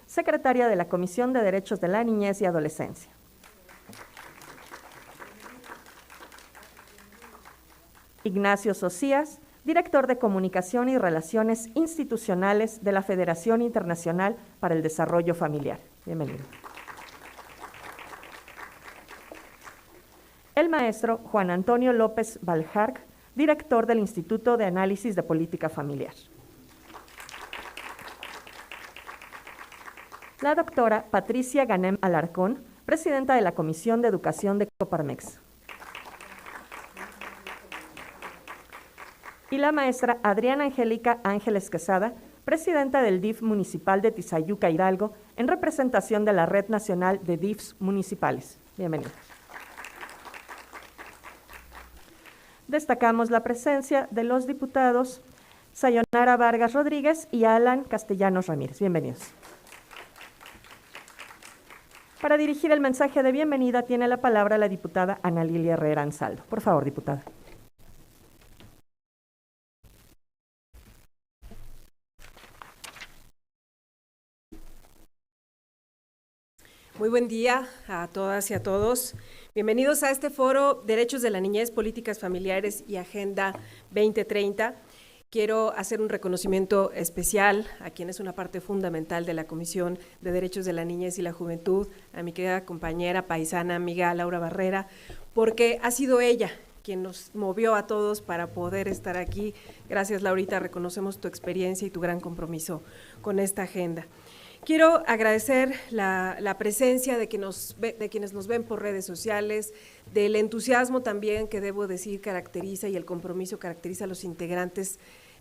secretaria de la Comisión de Derechos de la Niñez y Adolescencia. Ignacio Socias, director de Comunicación y Relaciones Institucionales de la Federación Internacional para el Desarrollo Familiar. Bienvenido. El maestro Juan Antonio López Baljarc, director del Instituto de Análisis de Política Familiar. La doctora Patricia Ganem Alarcón, presidenta de la Comisión de Educación de Coparmex. Y la maestra Adriana Angélica Ángeles Quesada, presidenta del DIF municipal de Tizayuca, Hidalgo, en representación de la Red Nacional de DIFs Municipales. Bienvenidos. Destacamos la presencia de los diputados Sayonara Vargas Rodríguez y Alan Castellanos Ramírez. Bienvenidos. Para dirigir el mensaje de bienvenida tiene la palabra la diputada Ana Lilia Herrera Ansaldo. Por favor, diputada. Muy buen día a todas y a todos. Bienvenidos a este foro Derechos de la Niñez, Políticas Familiares y Agenda 2030. Quiero hacer un reconocimiento especial a quien es una parte fundamental de la Comisión de Derechos de la Niñez y la Juventud, a mi querida compañera, paisana, amiga Laura Barrera, porque ha sido ella quien nos movió a todos para poder estar aquí. Gracias, Laurita, reconocemos tu experiencia y tu gran compromiso con esta agenda. Quiero agradecer la presencia de quienes nos ven por redes sociales, del entusiasmo también que debo decir caracteriza y el compromiso caracteriza a los integrantes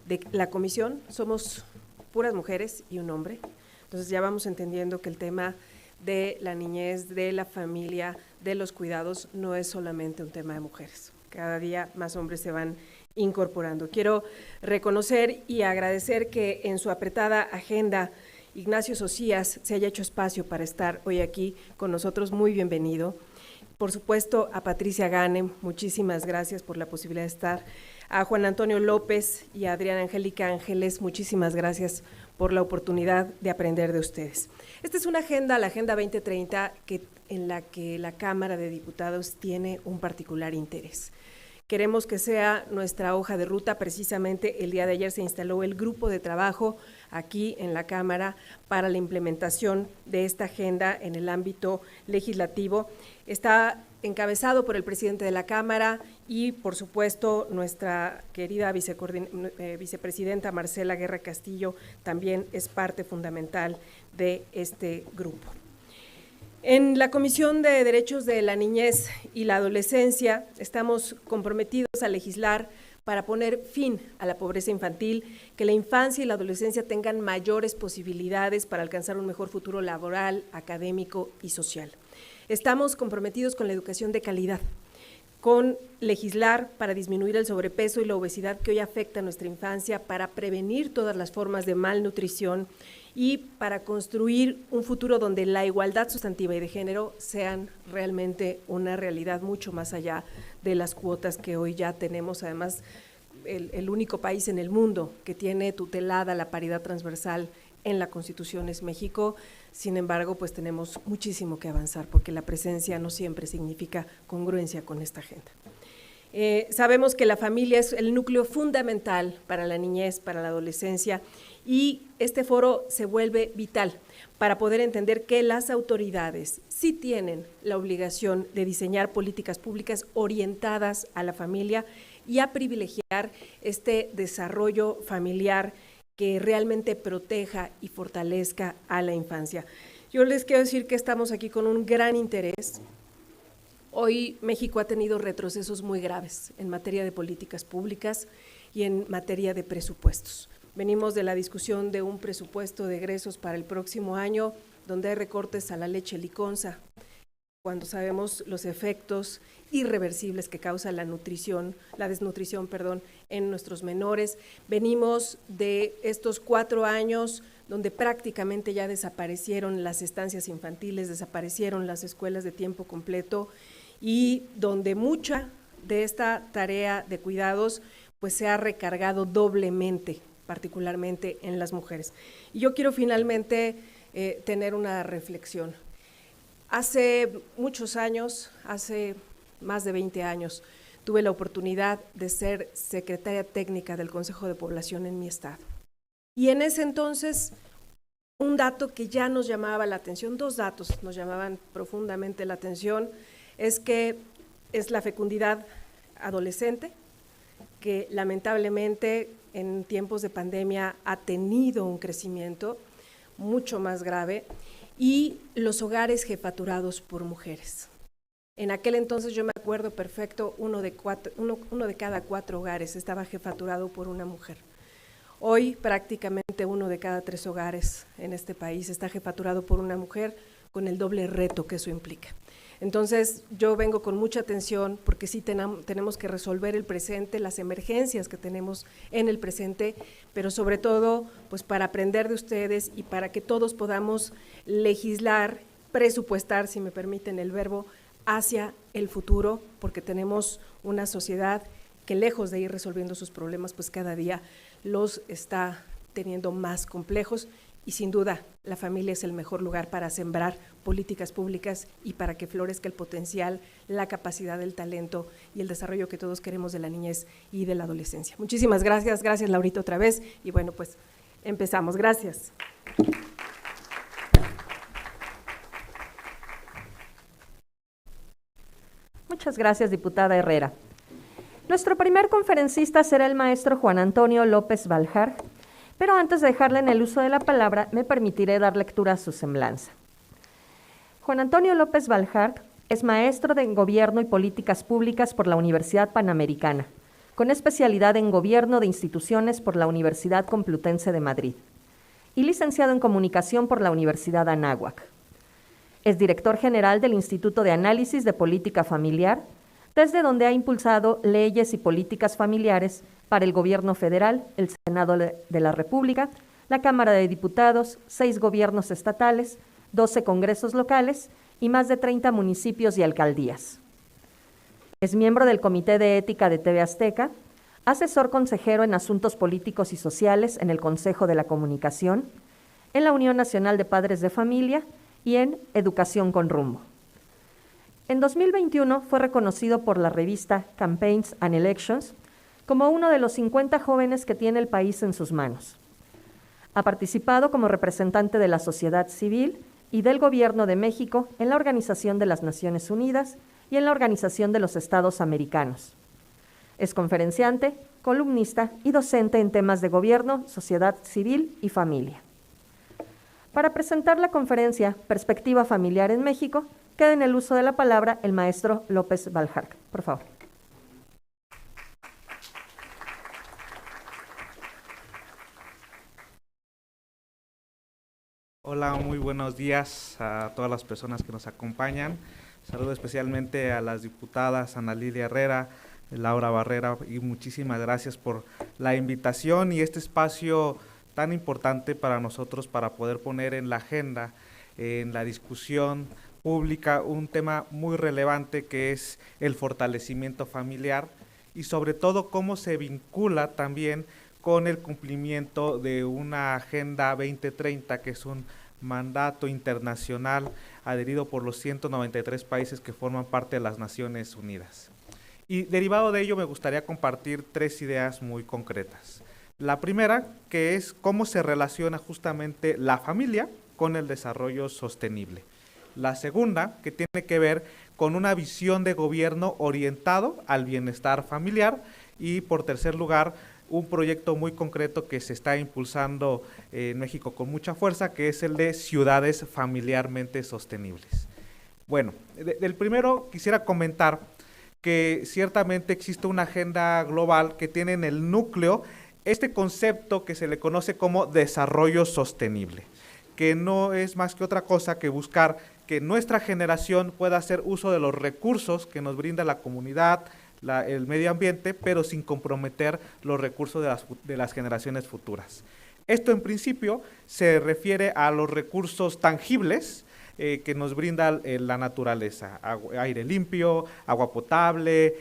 de la comisión. Somos puras mujeres y un hombre, entonces ya vamos entendiendo que el tema de la niñez, de la familia, de los cuidados no es solamente un tema de mujeres. Cada día más hombres se van incorporando. Quiero reconocer y agradecer que en su apretada agenda Ignacio Socias se haya hecho espacio para estar hoy aquí con nosotros, muy bienvenido. Por supuesto, a Patricia Ganem, muchísimas gracias por la posibilidad de estar. A Juan Antonio López y a Adriana Angélica Ángeles, muchísimas gracias por la oportunidad de aprender de ustedes. Esta es una agenda, la Agenda 2030, en la que la Cámara de Diputados tiene un particular interés. Queremos que sea nuestra hoja de ruta. Precisamente el día de ayer se instaló el grupo de trabajo aquí en la Cámara para la implementación de esta agenda en el ámbito legislativo. Está encabezado por el presidente de la Cámara y, por supuesto, nuestra querida vicepresidenta Marcela Guerra Castillo también es parte fundamental de este grupo. En la Comisión de Derechos de la Niñez y la Adolescencia estamos comprometidos a legislar para poner fin a la pobreza infantil, que la infancia y la adolescencia tengan mayores posibilidades para alcanzar un mejor futuro laboral, académico y social. Estamos comprometidos con la educación de calidad, con legislar para disminuir el sobrepeso y la obesidad que hoy afecta a nuestra infancia, para prevenir todas las formas de malnutrición y para construir un futuro donde la igualdad sustantiva y de género sean realmente una realidad mucho más allá de las cuotas que hoy ya tenemos. Además, el único país en el mundo que tiene tutelada la paridad transversal en la Constitución es México. Sin embargo, pues tenemos muchísimo que avanzar porque la presencia no siempre significa congruencia con esta agenda. Sabemos que la familia es el núcleo fundamental para la niñez, para la adolescencia, y este foro se vuelve vital para poder entender que las autoridades sí tienen la obligación de diseñar políticas públicas orientadas a la familia y a privilegiar este desarrollo familiar que realmente proteja y fortalezca a la infancia. Yo les quiero decir que estamos aquí con un gran interés. Hoy México ha tenido retrocesos muy graves en materia de políticas públicas y en materia de presupuestos. Venimos de la discusión de un presupuesto de egresos para el próximo año, donde hay recortes a la leche liconza, cuando sabemos los efectos irreversibles que causa la desnutrición, en nuestros menores. Venimos de estos 4 años donde prácticamente ya desaparecieron las estancias infantiles, desaparecieron las escuelas de tiempo completo y donde mucha de esta tarea de cuidados pues se ha recargado doblemente, particularmente en las mujeres. Y yo quiero finalmente tener una reflexión. Hace muchos años, hace más de 20 años, tuve la oportunidad de ser secretaria técnica del Consejo de Población en mi estado. Y en ese entonces, un dato que ya nos llamaba la atención, dos datos nos llamaban profundamente la atención, es que es la fecundidad adolescente, que lamentablemente en tiempos de pandemia ha tenido un crecimiento mucho más grave, y los hogares jefaturados por mujeres. En aquel entonces yo me acuerdo perfecto, uno de cada 4 hogares estaba jefaturado por una mujer. Hoy prácticamente 1 de cada 3 hogares en este país está jefaturado por una mujer, con el doble reto que eso implica. Entonces yo vengo con mucha atención porque sí tenemos que resolver el presente, las emergencias que tenemos en el presente, pero sobre todo pues para aprender de ustedes y para que todos podamos legislar, presupuestar, si me permiten el verbo, hacia el futuro, porque tenemos una sociedad que lejos de ir resolviendo sus problemas, pues cada día los está teniendo más complejos. Y sin duda, la familia es el mejor lugar para sembrar políticas públicas y para que florezca el potencial, la capacidad, el talento y el desarrollo que todos queremos de la niñez y de la adolescencia. Muchísimas gracias, gracias Laurita otra vez, y bueno, pues empezamos. Gracias. Muchas gracias, diputada Herrera. Nuestro primer conferencista será el maestro Juan Antonio López Baljar, pero antes de dejarle en el uso de la palabra, me permitiré dar lectura a su semblanza. Juan Antonio López Baljar es maestro de Gobierno y Políticas Públicas por la Universidad Panamericana, con especialidad en Gobierno de Instituciones por la Universidad Complutense de Madrid, y licenciado en Comunicación por la Universidad Anáhuac. Es director general del Instituto de Análisis de Política Familiar, desde donde ha impulsado leyes y políticas familiares para el Gobierno federal, el Senado de la República, la Cámara de Diputados, 6 gobiernos estatales, 12 congresos locales y más de 30 municipios y alcaldías. Es miembro del Comité de Ética de TV Azteca, asesor consejero en asuntos políticos y sociales en el Consejo de la Comunicación, en la Unión Nacional de Padres de Familia y en Educación con Rumbo. En 2021 fue reconocido por la revista Campaigns and Elections como uno de los 50 jóvenes que tiene el país en sus manos. Ha participado como representante de la sociedad civil y del Gobierno de México en la Organización de las Naciones Unidas y en la Organización de los Estados Americanos. Es conferenciante, columnista y docente en temas de gobierno, sociedad civil y familia. Para presentar la conferencia Perspectiva Familiar en México, queda en el uso de la palabra el maestro López Baljar. Por favor. Hola, muy buenos días a todas las personas que nos acompañan. Saludo especialmente a las diputadas Ana Lilia Herrera, Laura Barrera, y muchísimas gracias por la invitación y este espacio tan importante para nosotros para poder poner en la agenda, en la discusión pública, un tema muy relevante que es el fortalecimiento familiar y sobre todo cómo se vincula también con el cumplimiento de una Agenda 2030, que es un mandato internacional adherido por los 193 países que forman parte de las Naciones Unidas. Y derivado de ello me gustaría compartir 3 ideas muy concretas. La primera, que es cómo se relaciona justamente la familia con el desarrollo sostenible. La segunda, que tiene que ver con una visión de gobierno orientado al bienestar familiar. Y por tercer lugar, un proyecto muy concreto que se está impulsando en México con mucha fuerza, que es el de ciudades familiarmente sostenibles. Bueno, del primero quisiera comentar que ciertamente existe una agenda global que tiene en el núcleo este concepto que se le conoce como desarrollo sostenible, que no es más que otra cosa que buscar que nuestra generación pueda hacer uso de los recursos que nos brinda la comunidad, el medio ambiente, pero sin comprometer los recursos de las generaciones futuras. Esto en principio se refiere a los recursos tangibles que nos brinda la naturaleza, aire limpio, agua potable,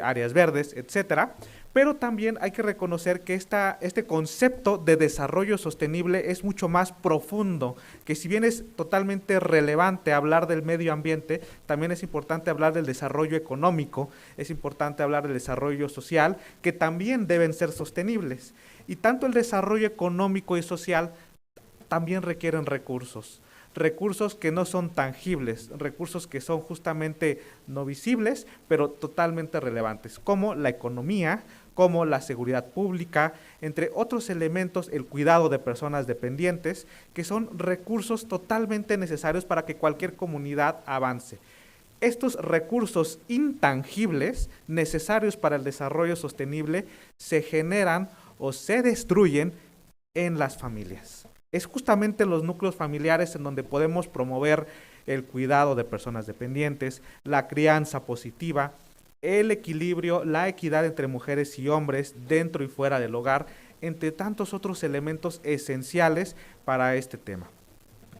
áreas verdes, etcétera. Pero también hay que reconocer que este concepto de desarrollo sostenible es mucho más profundo, que si bien es totalmente relevante hablar del medio ambiente, también es importante hablar del desarrollo económico, es importante hablar del desarrollo social, que también deben ser sostenibles. Y tanto el desarrollo económico y social también requieren recursos que no son tangibles, recursos que son justamente no visibles, pero totalmente relevantes, como la economía, como la seguridad pública, entre otros elementos, el cuidado de personas dependientes, que son recursos totalmente necesarios para que cualquier comunidad avance. Estos recursos intangibles necesarios para el desarrollo sostenible se generan o se destruyen en las familias. Es justamente en los núcleos familiares en donde podemos promover el cuidado de personas dependientes, la crianza positiva, el equilibrio, la equidad entre mujeres y hombres dentro y fuera del hogar, entre tantos otros elementos esenciales para este tema.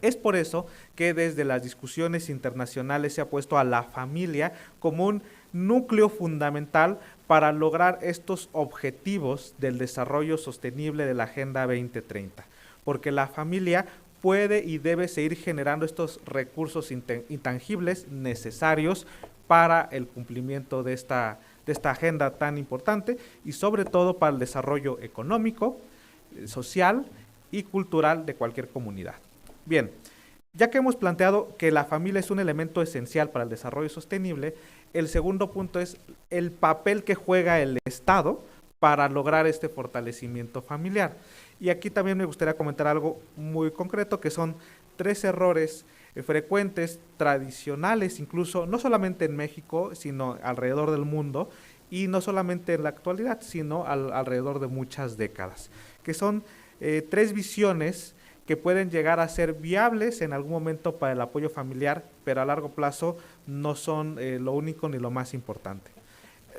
Es por eso que desde las discusiones internacionales se ha puesto a la familia como un núcleo fundamental para lograr estos objetivos del desarrollo sostenible de la Agenda 2030. Porque la familia puede y debe seguir generando estos recursos intangibles necesarios para el cumplimiento de esta agenda tan importante y sobre todo para el desarrollo económico, social y cultural de cualquier comunidad. Bien, ya que hemos planteado que la familia es un elemento esencial para el desarrollo sostenible, el segundo punto es el papel que juega el Estado para lograr este fortalecimiento familiar. Y aquí también me gustaría comentar algo muy concreto, que son 3 errores frecuentes, tradicionales, incluso no solamente en México, sino alrededor del mundo, y no solamente en la actualidad, sino alrededor de muchas décadas, que son 3 visiones que pueden llegar a ser viables en algún momento para el apoyo familiar, pero a largo plazo no son lo único ni lo más importante.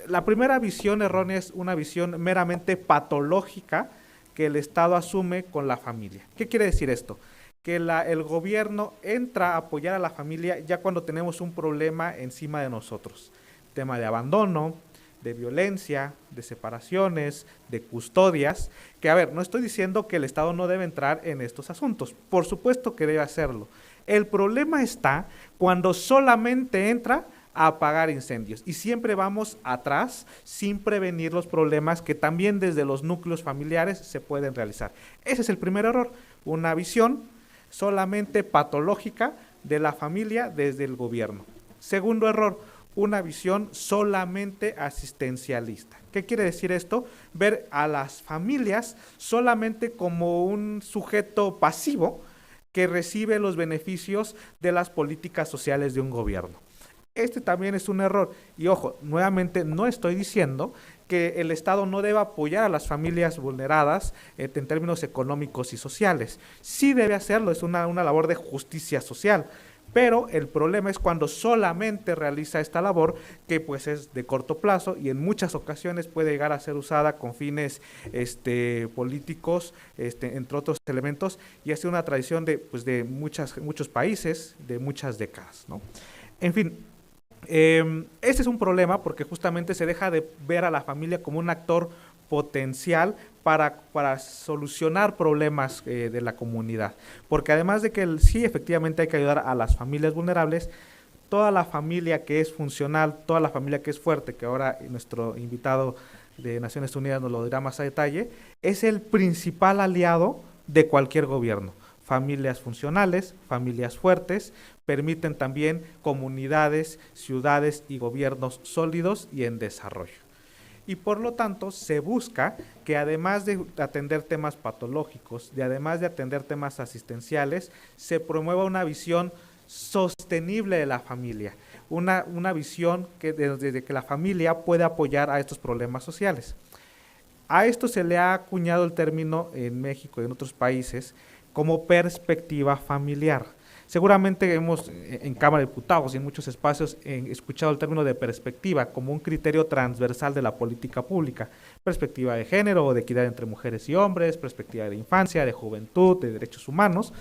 La primera visión errónea es una visión meramente patológica que el Estado asume con la familia. ¿Qué quiere decir esto? Que el gobierno entra a apoyar a la familia ya cuando tenemos un problema encima de nosotros. Tema de abandono, de violencia, de separaciones, de custodias, que a ver, no estoy diciendo que el Estado no debe entrar en estos asuntos, por supuesto que debe hacerlo. El problema está cuando solamente entra a apagar incendios y siempre vamos atrás sin prevenir los problemas que también desde los núcleos familiares se pueden realizar. Ese es el primer error, una visión solamente patológica de la familia desde el gobierno. Segundo error, una visión solamente asistencialista. ¿Qué quiere decir esto? Ver a las familias solamente como un sujeto pasivo que recibe los beneficios de las políticas sociales de un gobierno. Este también es un error. Y ojo, nuevamente no estoy diciendo que el Estado no deba apoyar a las familias vulneradas en términos económicos y sociales. Sí debe hacerlo, es una labor de justicia social. Pero el problema es cuando solamente realiza esta labor, que pues es de corto plazo y en muchas ocasiones puede llegar a ser usada con fines políticos, entre otros elementos, y ha sido una tradición de muchos países, de muchas décadas, ¿no? En fin, este es un problema porque justamente se deja de ver a la familia como un actor potencial para solucionar problemas de la comunidad, porque además de que sí efectivamente hay que ayudar a las familias vulnerables, toda la familia que es funcional, toda la familia que es fuerte, que ahora nuestro invitado de Naciones Unidas nos lo dirá más a detalle, es el principal aliado de cualquier gobierno. Familias funcionales, familias fuertes, permiten también comunidades, ciudades y gobiernos sólidos y en desarrollo. Y por lo tanto se busca que además de atender temas patológicos, además de atender temas asistenciales, se promueva una visión sostenible de la familia, una visión desde que la familia puede apoyar a estos problemas sociales. A esto se le ha acuñado el término en México y en otros países como perspectiva familiar. Seguramente hemos en Cámara de Diputados y en muchos espacios escuchado el término de perspectiva como un criterio transversal de la política pública. Perspectiva de género o de equidad entre mujeres y hombres, perspectiva de infancia, de juventud, de derechos humanos.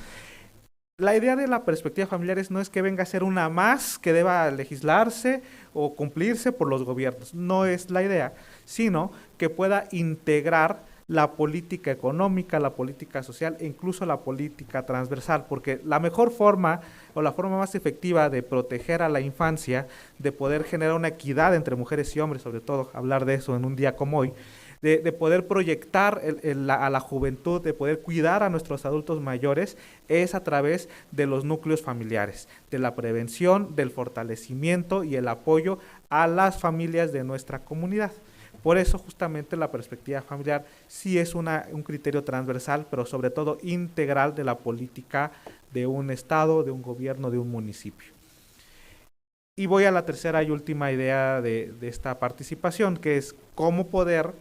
La idea de la perspectiva familiar no es que venga a ser una más que deba legislarse o cumplirse por los gobiernos, no es la idea, sino que pueda integrar la política económica, la política social e incluso la política transversal, porque la mejor forma o la forma más efectiva de proteger a la infancia, de poder generar una equidad entre mujeres y hombres, sobre todo hablar de eso en un día como hoy, de poder proyectar a la juventud, de poder cuidar a nuestros adultos mayores, es a través de los núcleos familiares, de la prevención, del fortalecimiento y el apoyo a las familias de nuestra comunidad. Por eso justamente la perspectiva familiar sí es un criterio transversal, pero sobre todo integral de la política de un estado, de un gobierno, de un municipio. Y voy a la tercera y última idea de esta participación, que es cómo poder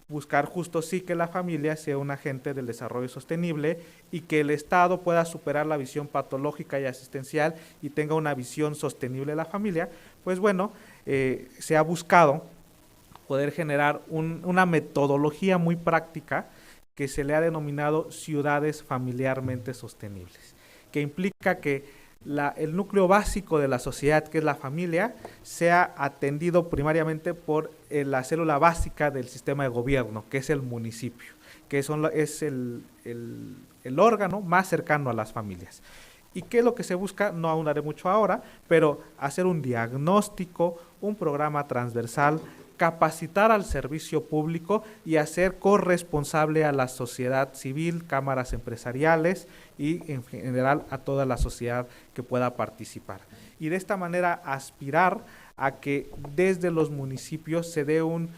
buscar justo sí que la familia sea un agente del desarrollo sostenible y que el Estado pueda superar la visión patológica y asistencial y tenga una visión sostenible de la familia. Pues bueno, se ha buscado poder generar una metodología muy práctica que se le ha denominado ciudades familiarmente sostenibles, que implica que el núcleo básico de la sociedad, que es la familia, sea atendido primariamente por la célula básica del sistema de gobierno, que es el municipio, que es el órgano más cercano a las familias. ¿Y qué es lo que se busca? No ahondaré mucho ahora, pero hacer un diagnóstico, un programa transversal, capacitar al servicio público y hacer corresponsable a la sociedad civil, cámaras empresariales y en general a toda la sociedad que pueda participar. Y de esta manera aspirar a que desde los municipios se dé un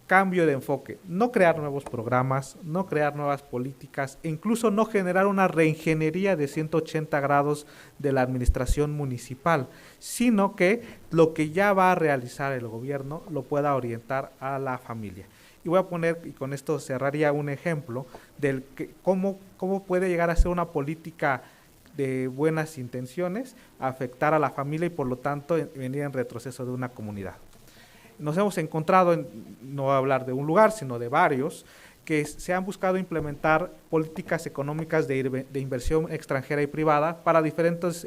cambio de enfoque, no crear nuevos programas, no crear nuevas políticas e incluso no generar una reingeniería de 180 grados de la administración municipal, sino que lo que ya va a realizar el gobierno lo pueda orientar a la familia. Y voy a poner, y con esto cerraría, un ejemplo del cómo puede llegar a ser una política de buenas intenciones, afectar a la familia y por lo tanto venir en retroceso de una comunidad. Nos hemos encontrado, no voy a hablar de un lugar, sino de varios, que se han buscado implementar políticas económicas de inversión extranjera y privada para diferentes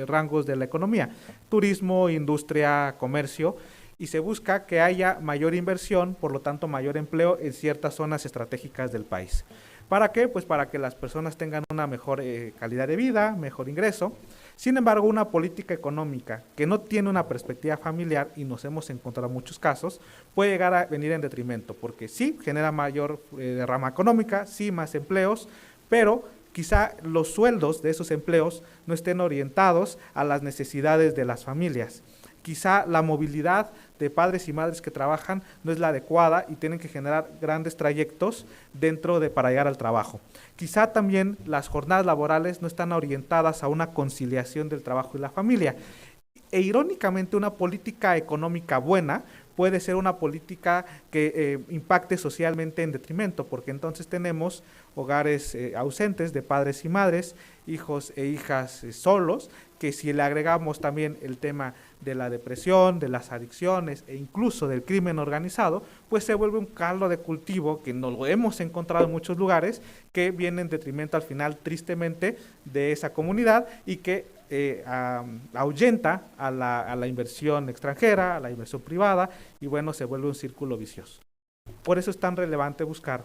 rangos de la economía, turismo, industria, comercio, y se busca que haya mayor inversión, por lo tanto mayor empleo en ciertas zonas estratégicas del país. ¿Para qué? Pues para que las personas tengan una mejor calidad de vida, mejor ingreso. Sin embargo, una política económica que no tiene una perspectiva familiar, y nos hemos encontrado muchos casos, puede llegar a venir en detrimento, porque sí, genera mayor derrama económica, sí, más empleos, pero quizá los sueldos de esos empleos no estén orientados a las necesidades de las familias. Quizá la movilidad de padres y madres que trabajan no es la adecuada y tienen que generar grandes trayectos para llegar al trabajo. Quizá también las jornadas laborales no están orientadas a una conciliación del trabajo y la familia. E irónicamente, una política económica buena puede ser una política que impacte socialmente en detrimento, porque entonces tenemos hogares ausentes de padres y madres, hijos e hijas solos, que si le agregamos también el tema de la depresión, de las adicciones e incluso del crimen organizado, pues se vuelve un caldo de cultivo que nos lo hemos encontrado en muchos lugares, que viene en detrimento al final tristemente de esa comunidad y que ahuyenta a la inversión extranjera, a la inversión privada, y bueno, se vuelve un círculo vicioso. Por eso es tan relevante buscar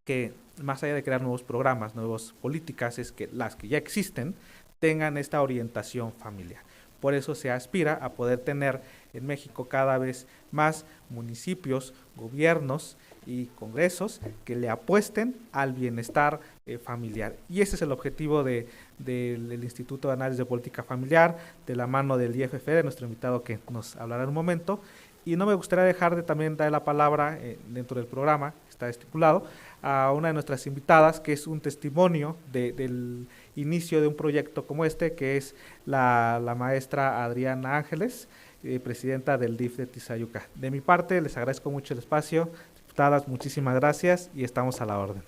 que, más allá de crear nuevos programas, nuevas políticas, es que las que ya existen tengan esta orientación familiar. Por eso se aspira a poder tener en México cada vez más municipios, gobiernos y congresos que le apuesten al bienestar familiar. Y ese es el objetivo del Instituto de Análisis de Política Familiar, de la mano del IFF, nuestro invitado que nos hablará en un momento. Y no me gustaría dejar de también dar la palabra dentro del programa, que está estipulado, a una de nuestras invitadas, que es un testimonio del inicio de un proyecto como este, que es la maestra Adriana Ángeles, presidenta del DIF de Tizayuca. De mi parte, les agradezco mucho el espacio. Diputadas, muchísimas gracias y estamos a la orden.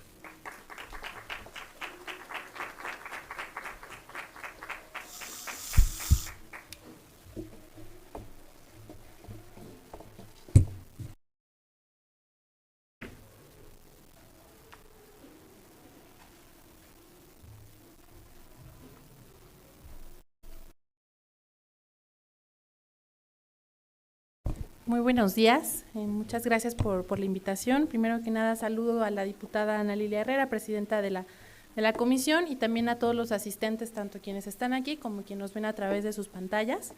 Muy buenos días, muchas gracias por la invitación. Primero que nada, saludo a la diputada Ana Lilia Herrera, presidenta de la comisión, y también a todos los asistentes, tanto quienes están aquí como quienes nos ven a través de sus pantallas.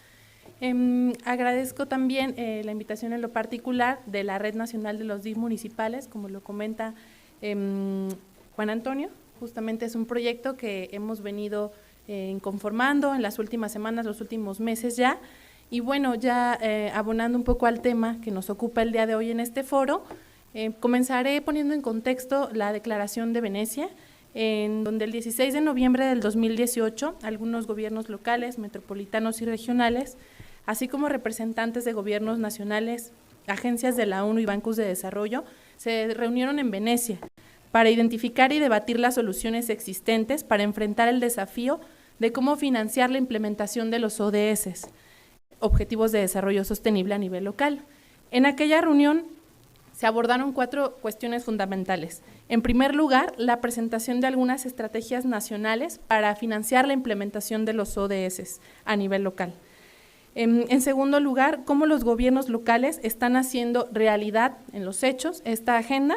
Agradezco también la invitación en lo particular de la Red Nacional de los DIF municipales, como lo comenta Juan Antonio. Justamente es un proyecto que hemos venido conformando en las últimas semanas, los últimos meses ya. Y bueno, ya abonando un poco al tema que nos ocupa el día de hoy en este foro, comenzaré poniendo en contexto la Declaración de Venecia, en donde el 16 de noviembre del 2018, algunos gobiernos locales, metropolitanos y regionales, así como representantes de gobiernos nacionales, agencias de la ONU y bancos de desarrollo, se reunieron en Venecia para identificar y debatir las soluciones existentes para enfrentar el desafío de cómo financiar la implementación de los ODS, Objetivos de Desarrollo Sostenible a nivel local. En aquella reunión se abordaron 4 cuestiones fundamentales. En primer lugar, la presentación de algunas estrategias nacionales para financiar la implementación de los ODS a nivel local. En segundo lugar, cómo los gobiernos locales están haciendo realidad en los hechos esta agenda,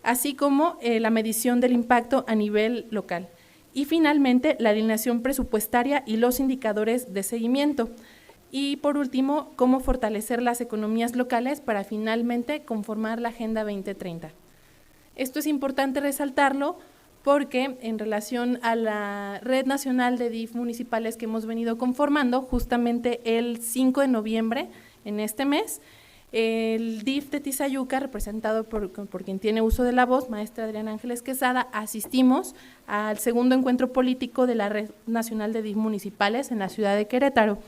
así como la medición del impacto a nivel local. Y finalmente, la alineación presupuestaria y los indicadores de seguimiento. Y por último, cómo fortalecer las economías locales para finalmente conformar la Agenda 2030. Esto es importante resaltarlo porque en relación a la Red Nacional de DIF municipales que hemos venido conformando, justamente el 5 de noviembre, en este mes, el DIF de Tizayuca, representado por quien tiene uso de la voz, maestra Adriana Ángeles Quesada, asistimos al segundo encuentro político de la Red Nacional de DIF municipales en la ciudad de Querétaro.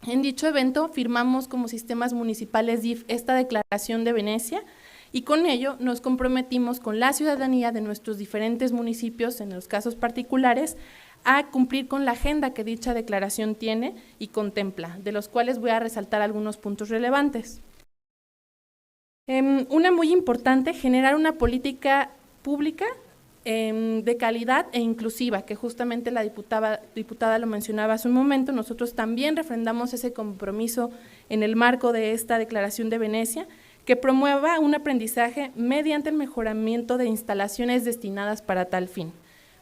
En dicho evento firmamos como sistemas municipales DIF esta Declaración de Venecia y con ello nos comprometimos con la ciudadanía de nuestros diferentes municipios, en los casos particulares, a cumplir con la agenda que dicha declaración tiene y contempla, de los cuales voy a resaltar algunos puntos relevantes. Una muy importante, generar una política pública de calidad e inclusiva, que justamente la diputada lo mencionaba hace un momento. Nosotros también refrendamos ese compromiso en el marco de esta Declaración de Venecia, que promueva un aprendizaje mediante el mejoramiento de instalaciones destinadas para tal fin,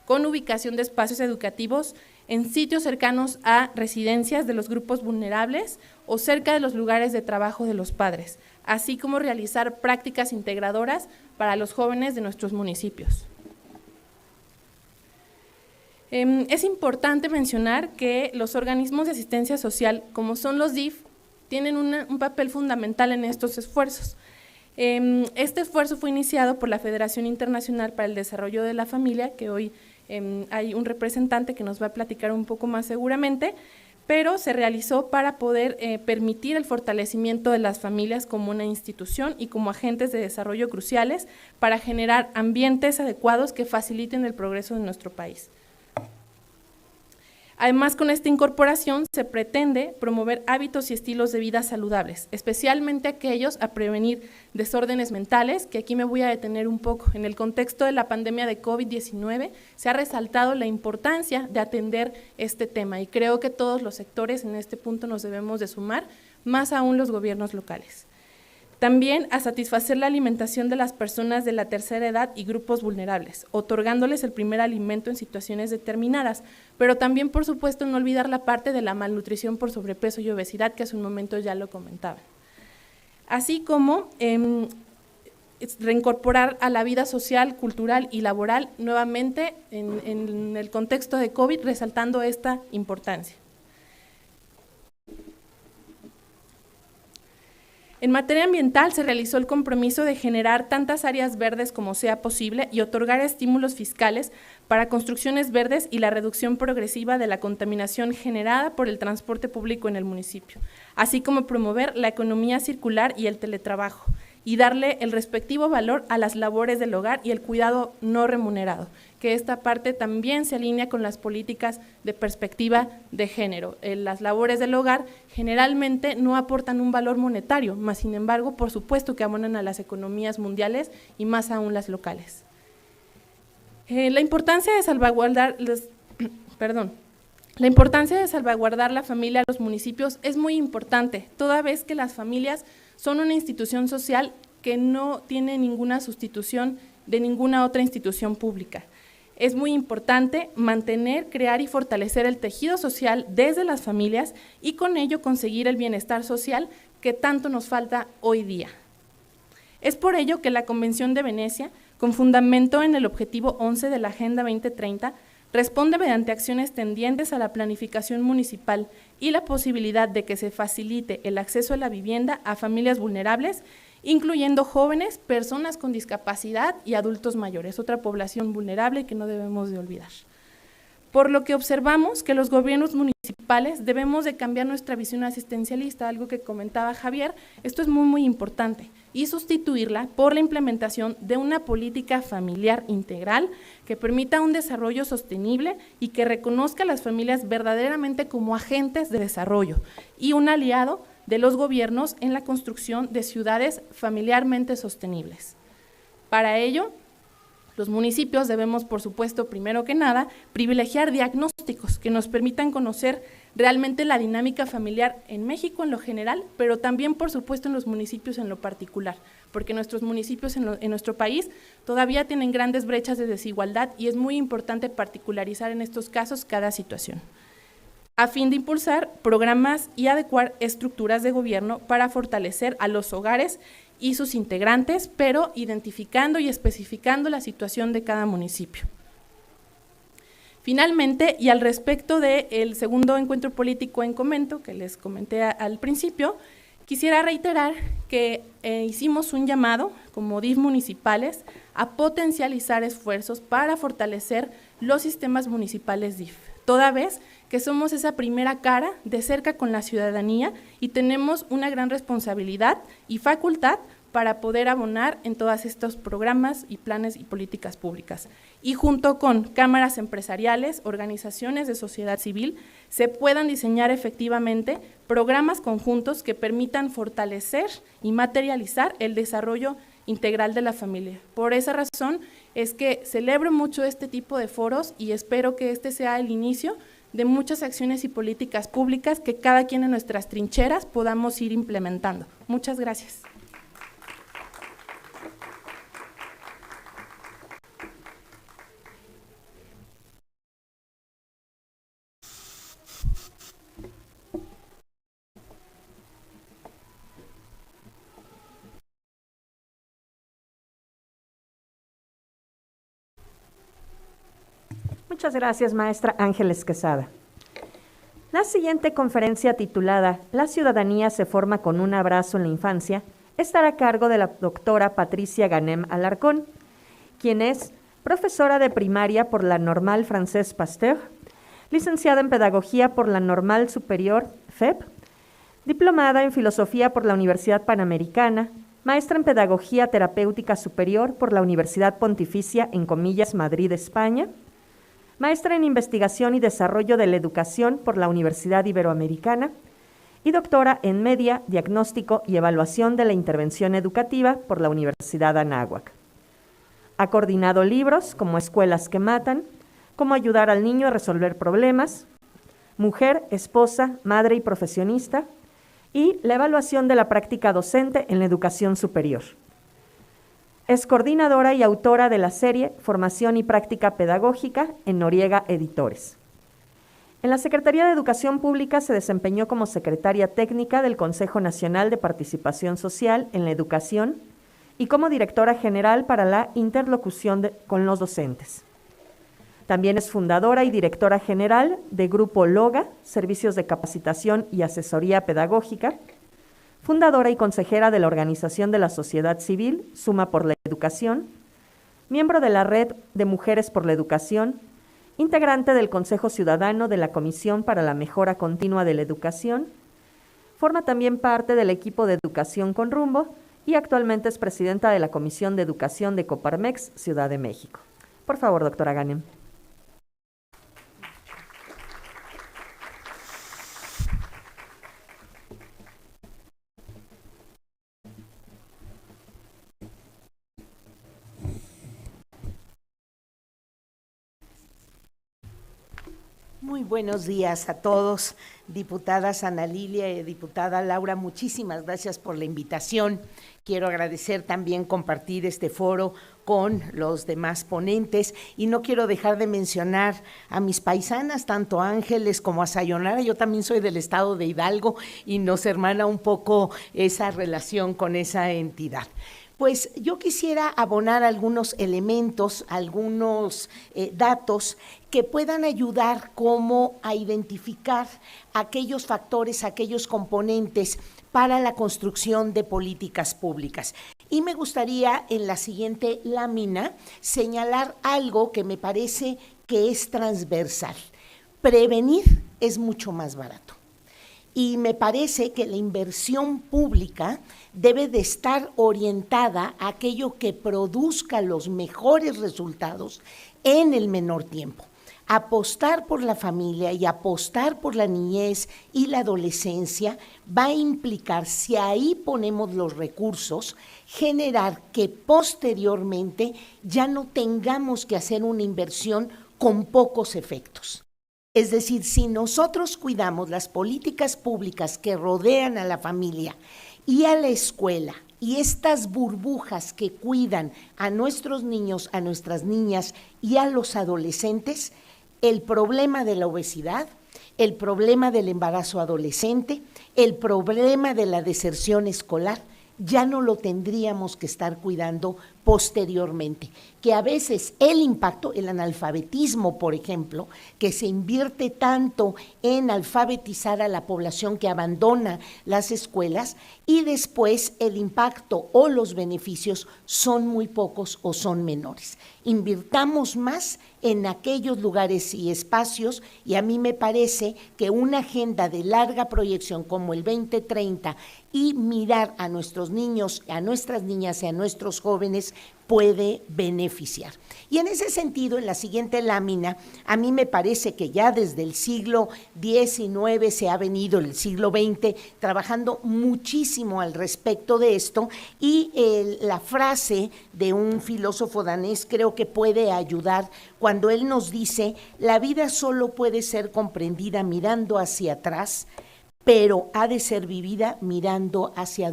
con ubicación de espacios educativos en sitios cercanos a residencias de los grupos vulnerables o cerca de los lugares de trabajo de los padres, así como realizar prácticas integradoras para los jóvenes de nuestros municipios. Es importante mencionar que los organismos de asistencia social, como son los DIF, tienen un papel fundamental en estos esfuerzos. Este esfuerzo fue iniciado por la Federación Internacional para el Desarrollo de la Familia, que hoy hay un representante que nos va a platicar un poco más seguramente, pero se realizó para poder permitir el fortalecimiento de las familias como una institución y como agentes de desarrollo cruciales para generar ambientes adecuados que faciliten el progreso de nuestro país. Además, con esta incorporación se pretende promover hábitos y estilos de vida saludables, especialmente aquellos a prevenir desórdenes mentales, que aquí me voy a detener un poco. En el contexto de la pandemia de COVID-19 se ha resaltado la importancia de atender este tema y creo que todos los sectores en este punto nos debemos de sumar, más aún los gobiernos locales. También a satisfacer la alimentación de las personas de la tercera edad y grupos vulnerables, otorgándoles el primer alimento en situaciones determinadas, pero también, por supuesto, no olvidar la parte de la malnutrición por sobrepeso y obesidad, que hace un momento ya lo comentaban. Así como reincorporar a la vida social, cultural y laboral nuevamente en el contexto de COVID, resaltando esta importancia. En materia ambiental se realizó el compromiso de generar tantas áreas verdes como sea posible y otorgar estímulos fiscales para construcciones verdes y la reducción progresiva de la contaminación generada por el transporte público en el municipio, así como promover la economía circular y el teletrabajo, y darle el respectivo valor a las labores del hogar y el cuidado no remunerado, que esta parte también se alinea con las políticas de perspectiva de género. Las labores del hogar generalmente no aportan un valor monetario, mas sin embargo, por supuesto que abonan a las economías mundiales y más aún las locales. La importancia de salvaguardar la familia a los municipios es muy importante, toda vez que las familias son una institución social que no tiene ninguna sustitución de ninguna otra institución pública. Es muy importante mantener, crear y fortalecer el tejido social desde las familias y con ello conseguir el bienestar social que tanto nos falta hoy día. Es por ello que la Convención de Venecia, con fundamento en el objetivo 11 de la Agenda 2030, responde mediante acciones tendientes a la planificación municipal y la posibilidad de que se facilite el acceso a la vivienda a familias vulnerables, incluyendo jóvenes, personas con discapacidad y adultos mayores, otra población vulnerable que no debemos de olvidar. Por lo que observamos que los gobiernos municipales debemos de cambiar nuestra visión asistencialista, algo que comentaba Javier, esto es muy importante, y sustituirla por la implementación de una política familiar integral que permita un desarrollo sostenible y que reconozca a las familias verdaderamente como agentes de desarrollo y un aliado de los gobiernos en la construcción de ciudades familiarmente sostenibles. Para ello, los municipios debemos, por supuesto, primero que nada, privilegiar diagnósticos que nos permitan conocer realmente la dinámica familiar en México en lo general, pero también, por supuesto, en los municipios en lo particular, porque nuestros municipios en nuestro país todavía tienen grandes brechas de desigualdad y es muy importante particularizar en estos casos cada situación, a fin de impulsar programas y adecuar estructuras de gobierno para fortalecer a los hogares y sus integrantes, pero identificando y especificando la situación de cada municipio. Finalmente, y al respecto del segundo encuentro político en Comento, que les comenté al principio, quisiera reiterar que hicimos un llamado como DIF municipales a potencializar esfuerzos para fortalecer los sistemas municipales DIF, toda vez que somos esa primera cara de cerca con la ciudadanía y tenemos una gran responsabilidad y facultad para poder abonar en todos estos programas y planes y políticas públicas. Y junto con cámaras empresariales, organizaciones de sociedad civil, se puedan diseñar efectivamente programas conjuntos que permitan fortalecer y materializar el desarrollo integral de la familia. Por esa razón es que celebro mucho este tipo de foros y espero que este sea el inicio de muchas acciones y políticas públicas que cada quien en nuestras trincheras podamos ir implementando. Muchas gracias. Muchas gracias, maestra Ángeles Quesada. La siguiente conferencia, titulada La ciudadanía se forma con un abrazo en la infancia, estará a cargo de la doctora Patricia Ganem Alarcón, quien es profesora de primaria por la Normal Francés Pasteur, licenciada en Pedagogía por la Normal Superior FEP, diplomada en Filosofía por la Universidad Panamericana, maestra en Pedagogía Terapéutica Superior por la Universidad Pontificia, en comillas, Madrid, España, maestra en Investigación y Desarrollo de la Educación por la Universidad Iberoamericana y doctora en Media, Diagnóstico y Evaluación de la Intervención Educativa por la Universidad Anáhuac. Ha coordinado libros como Escuelas que Matan, Cómo ayudar al niño a resolver problemas, Mujer, esposa, madre y profesionista, y la evaluación de la práctica docente en la educación superior. Es coordinadora y autora de la serie Formación y Práctica Pedagógica en Noriega Editores. En la Secretaría de Educación Pública se desempeñó como secretaria técnica del Consejo Nacional de Participación Social en la Educación y como directora general para la interlocución con los docentes. También es fundadora y directora general de Grupo LOGA, Servicios de Capacitación y Asesoría Pedagógica, fundadora y consejera de la Organización de la Sociedad Civil, Suma por la Educación, miembro de la Red de Mujeres por la Educación, integrante del Consejo Ciudadano de la Comisión para la Mejora Continua de la Educación, forma también parte del equipo de Educación con Rumbo y actualmente es presidenta de la Comisión de Educación de Coparmex, Ciudad de México. Por favor, doctora Ganem. Muy buenos días a todos, diputadas Ana Lilia y diputada Laura, muchísimas gracias por la invitación. Quiero agradecer también compartir este foro con los demás ponentes y no quiero dejar de mencionar a mis paisanas, tanto a Ángeles como a Sayonara. Yo también soy del estado de Hidalgo y nos hermana un poco esa relación con esa entidad. Pues yo quisiera abonar algunos elementos, algunos datos que puedan ayudar como a identificar aquellos factores, aquellos componentes para la construcción de políticas públicas. Y me gustaría en la siguiente lámina señalar algo que me parece que es transversal. Prevenir es mucho más barato. Y me parece que la inversión pública debe de estar orientada a aquello que produzca los mejores resultados en el menor tiempo. Apostar por la familia y apostar por la niñez y la adolescencia va a implicar, si ahí ponemos los recursos, generar que posteriormente ya no tengamos que hacer una inversión con pocos efectos. Es decir, si nosotros cuidamos las políticas públicas que rodean a la familia y a la escuela y estas burbujas que cuidan a nuestros niños, a nuestras niñas y a los adolescentes, el problema de la obesidad, el problema del embarazo adolescente, el problema de la deserción escolar, ya no lo tendríamos que estar cuidando posteriormente, que a veces el impacto, el analfabetismo, por ejemplo, que se invierte tanto en alfabetizar a la población que abandona las escuelas y después el impacto o los beneficios son muy pocos o son menores. Invirtamos más en aquellos lugares y espacios y a mí me parece que una agenda de larga proyección como el 2030 y mirar a nuestros niños, a nuestras niñas y a nuestros jóvenes puede beneficiar. Y en ese sentido, en la siguiente lámina, a mí me parece que ya desde el siglo XIX se ha venido, el siglo XX, trabajando muchísimo al respecto de esto y la frase de un filósofo danés creo que puede ayudar cuando él nos dice, la vida solo puede ser comprendida mirando hacia atrás, pero ha de ser vivida mirando hacia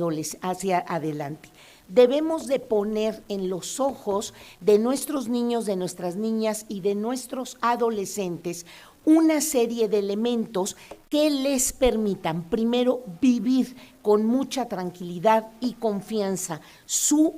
adelante. Debemos de poner en los ojos de nuestros niños, de nuestras niñas y de nuestros adolescentes una serie de elementos que les permitan, primero, vivir con mucha tranquilidad y confianza su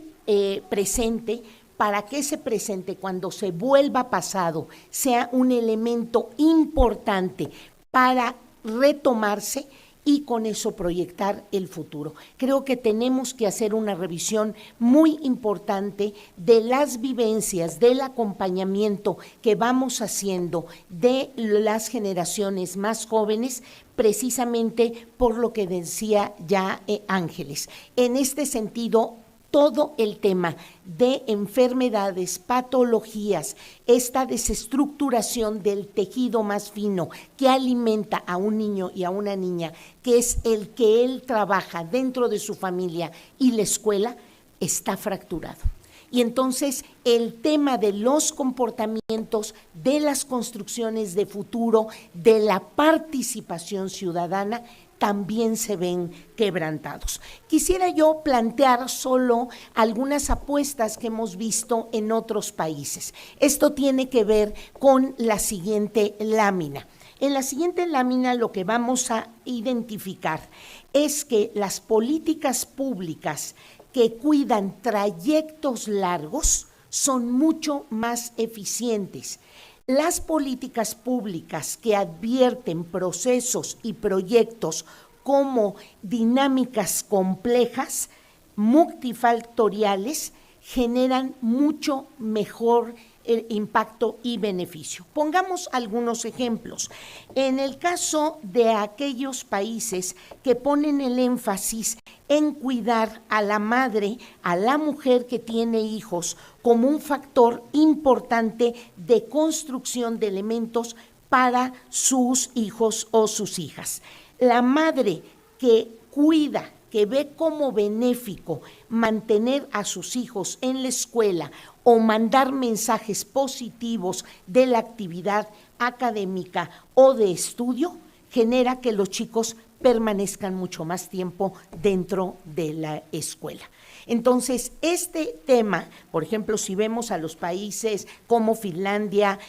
presente, para que ese presente, cuando se vuelva pasado, sea un elemento importante para retomarse y con eso proyectar el futuro. Creo que tenemos que hacer una revisión muy importante de las vivencias, del acompañamiento que vamos haciendo de las generaciones más jóvenes, precisamente por lo que decía ya Ángeles. En este sentido, todo el tema de enfermedades, patologías, esta desestructuración del tejido más fino que alimenta a un niño y a una niña, que es el que él trabaja dentro de su familia y la escuela, está fracturado. Y entonces el tema de los comportamientos, de las construcciones de futuro, de la participación ciudadana, también se ven quebrantados. Quisiera yo plantear solo algunas apuestas que hemos visto en otros países. Esto tiene que ver con la siguiente lámina. En la siguiente lámina lo que vamos a identificar es que las políticas públicas que cuidan trayectos largos son mucho más eficientes. Las políticas públicas que advierten procesos y proyectos como dinámicas complejas, multifactoriales, generan mucho mejor impacto y beneficio. Pongamos algunos ejemplos. En el caso de aquellos países que ponen el énfasis en cuidar a la madre, a la mujer que tiene hijos, como un factor importante de construcción de elementos para sus hijos o sus hijas. La madre que cuida, que ve como benéfico mantener a sus hijos en la escuela o mandar mensajes positivos de la actividad, académica o de estudio genera que los chicos permanezcan mucho más tiempo dentro de la escuela. Entonces, este tema, por ejemplo, si vemos a los países como Finlandia,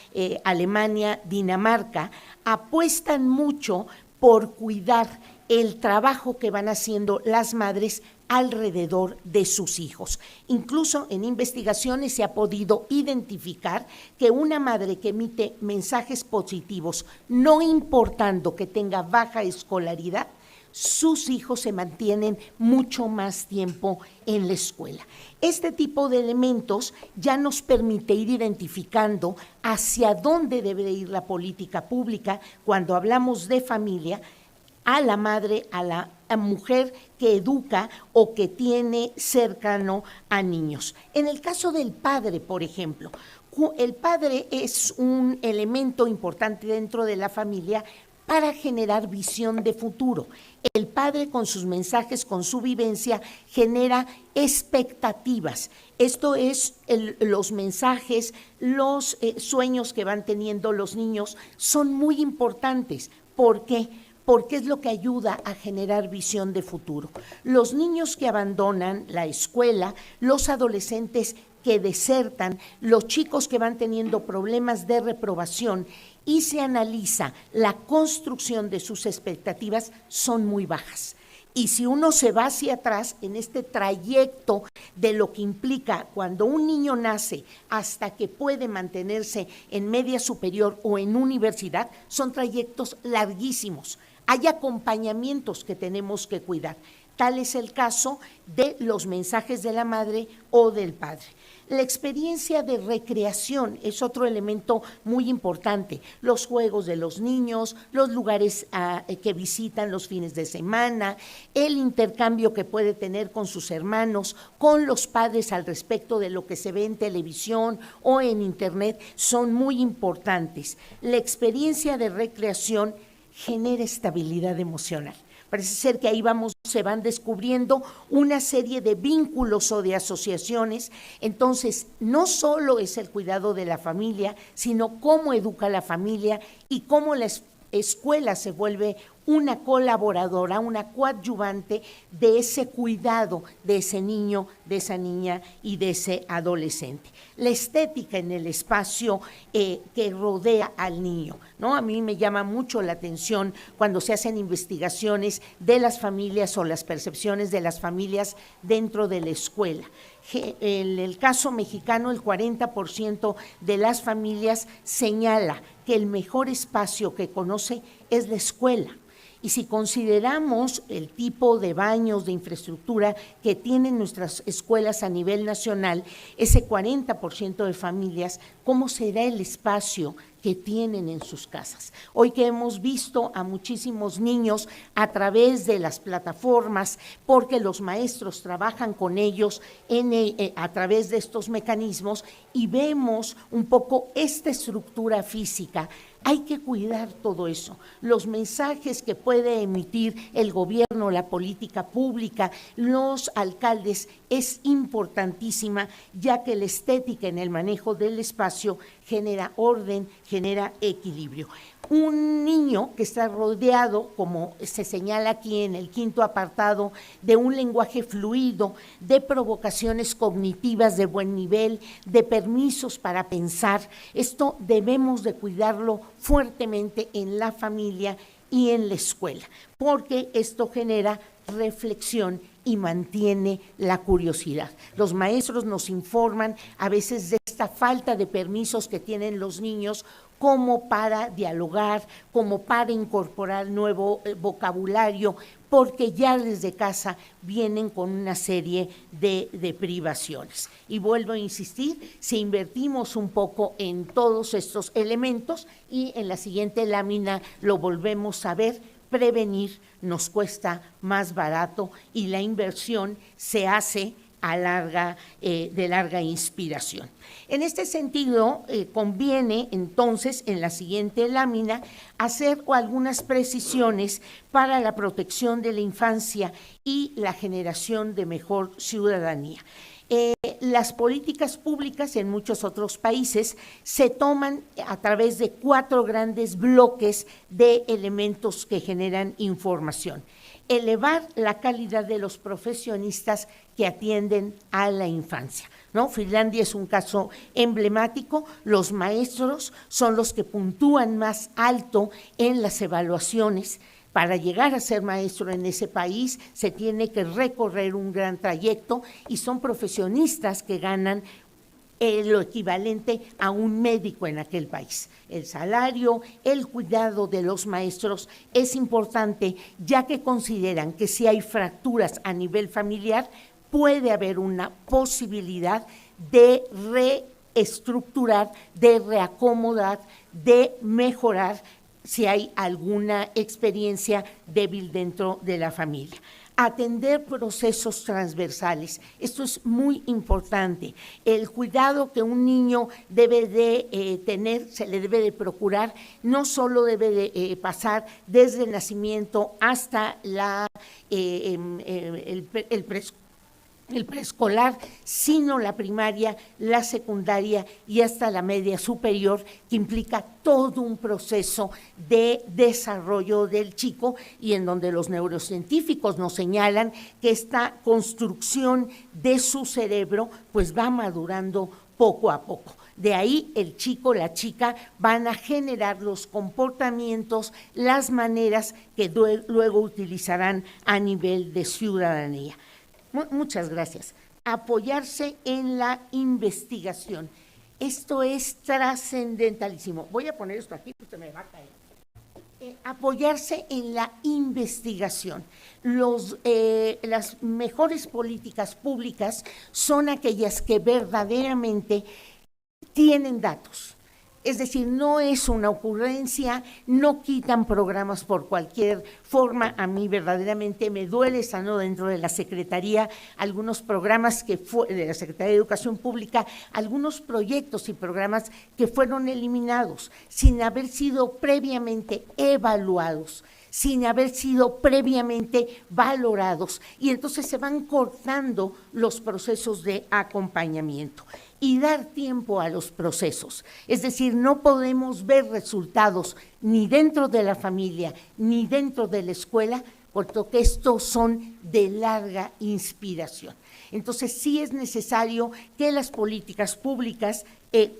Alemania, Dinamarca, apuestan mucho por cuidar el trabajo que van haciendo las madres alrededor de sus hijos. Incluso en investigaciones se ha podido identificar que una madre que emite mensajes positivos, no importando que tenga baja escolaridad, sus hijos se mantienen mucho más tiempo en la escuela. Este tipo de elementos ya nos permite ir identificando hacia dónde debe ir la política pública cuando hablamos de familia, a la madre, a la mujer que educa o que tiene cercano a niños. En el caso del padre, por ejemplo, el padre es un elemento importante dentro de la familia para generar visión de futuro. El padre con sus mensajes, con su vivencia, genera expectativas. Esto es los mensajes, los sueños que van teniendo los niños son muy importantes. ¿Por qué? Porque es lo que ayuda a generar visión de futuro. Los niños que abandonan la escuela, los adolescentes que desertan, los chicos que van teniendo problemas de reprobación y se analiza la construcción de sus expectativas, son muy bajas. Y si uno se va hacia atrás en este trayecto de lo que implica cuando un niño nace hasta que puede mantenerse en media superior o en universidad, son trayectos larguísimos. Hay acompañamientos que tenemos que cuidar. Tal es el caso de los mensajes de la madre o del padre. La experiencia de recreación es otro elemento muy importante. Los juegos de los niños, los lugares que visitan los fines de semana, el intercambio que puede tener con sus hermanos, con los padres al respecto de lo que se ve en televisión o en internet, son muy importantes. La experiencia de recreación genera estabilidad emocional. Parece ser que ahí se van descubriendo una serie de vínculos o de asociaciones. Entonces, no solo es el cuidado de la familia, sino cómo educa la familia y cómo la escuela se vuelve una colaboradora, una coadyuvante de ese cuidado de ese niño, de esa niña y de ese adolescente. La estética en el espacio que rodea al niño, ¿no? A mí me llama mucho la atención cuando se hacen investigaciones de las familias o las percepciones de las familias dentro de la escuela. En el caso mexicano, el 40% de las familias señala que el mejor espacio que conoce es la escuela. Y si consideramos el tipo de baños, de infraestructura que tienen nuestras escuelas a nivel nacional, ese 40% de familias, ¿cómo será el espacio que tienen en sus casas? Hoy que hemos visto a muchísimos niños a través de las plataformas, porque los maestros trabajan con ellos a través de estos mecanismos y vemos un poco esta estructura física. Hay que cuidar todo eso, los mensajes que puede emitir el gobierno, la política pública, los alcaldes, es importantísima, ya que la estética en el manejo del espacio genera orden, genera equilibrio. Un niño que está rodeado, como se señala aquí en el 5º apartado, de un lenguaje fluido, de provocaciones cognitivas de buen nivel, de permisos para pensar, esto debemos de cuidarlo fuertemente en la familia y en la escuela, porque esto genera reflexión y mantiene la curiosidad. Los maestros nos informan a veces de esta falta de permisos que tienen los niños como para dialogar, como para incorporar nuevo vocabulario, porque ya desde casa vienen con una serie de privaciones. Y vuelvo a insistir, si invertimos un poco en todos estos elementos y en la siguiente lámina lo volvemos a ver, prevenir nos cuesta más barato y la inversión se hace de larga inspiración. En este sentido, conviene entonces en la siguiente lámina hacer algunas precisiones para la protección de la infancia y la generación de mejor ciudadanía. Las políticas públicas en muchos otros países se toman a través de 4 grandes bloques de elementos que generan información. Elevar la calidad de los profesionistas que atienden a la infancia, ¿no? Finlandia es un caso emblemático. Los maestros son los que puntúan más alto en las evaluaciones. Para llegar a ser maestro en ese país se tiene que recorrer un gran trayecto y son profesionistas que ganan lo equivalente a un médico en aquel país. El salario, el cuidado de los maestros es importante, ya que consideran que si hay fracturas a nivel familiar, puede haber una posibilidad de reestructurar, de reacomodar, de mejorar si hay alguna experiencia débil dentro de la familia. Atender procesos transversales, esto es muy importante. El cuidado que un niño debe de tener, se le debe de procurar, no solo debe de pasar desde el nacimiento hasta el preescolar, sino la primaria, la secundaria y hasta la media superior, que implica todo un proceso de desarrollo del chico y en donde los neurocientíficos nos señalan que esta construcción de su cerebro pues va madurando poco a poco. De ahí el chico, la chica van a generar los comportamientos, las maneras que luego utilizarán a nivel de ciudadanía. Muchas gracias. Apoyarse en la investigación. Esto es trascendentalísimo. Voy a poner esto aquí, pues se me va a caer. Apoyarse en la investigación. Las mejores políticas públicas son aquellas que verdaderamente tienen datos. Es decir, no es una ocurrencia, no quitan programas por cualquier forma. A mí verdaderamente me duele, estando dentro de la Secretaría, algunos programas de la Secretaría de Educación Pública, algunos proyectos y programas que fueron eliminados sin haber sido previamente evaluados, sin haber sido previamente valorados, y entonces se van cortando los procesos de acompañamiento. Y dar tiempo a los procesos, es decir, no podemos ver resultados ni dentro de la familia ni dentro de la escuela, puesto que estos son de larga inspiración. Entonces sí es necesario que las políticas públicas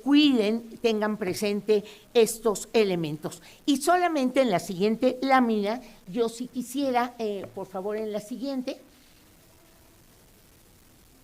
cuiden, tengan presente estos elementos. Y solamente en la siguiente lámina, yo sí quisiera, por favor en la siguiente,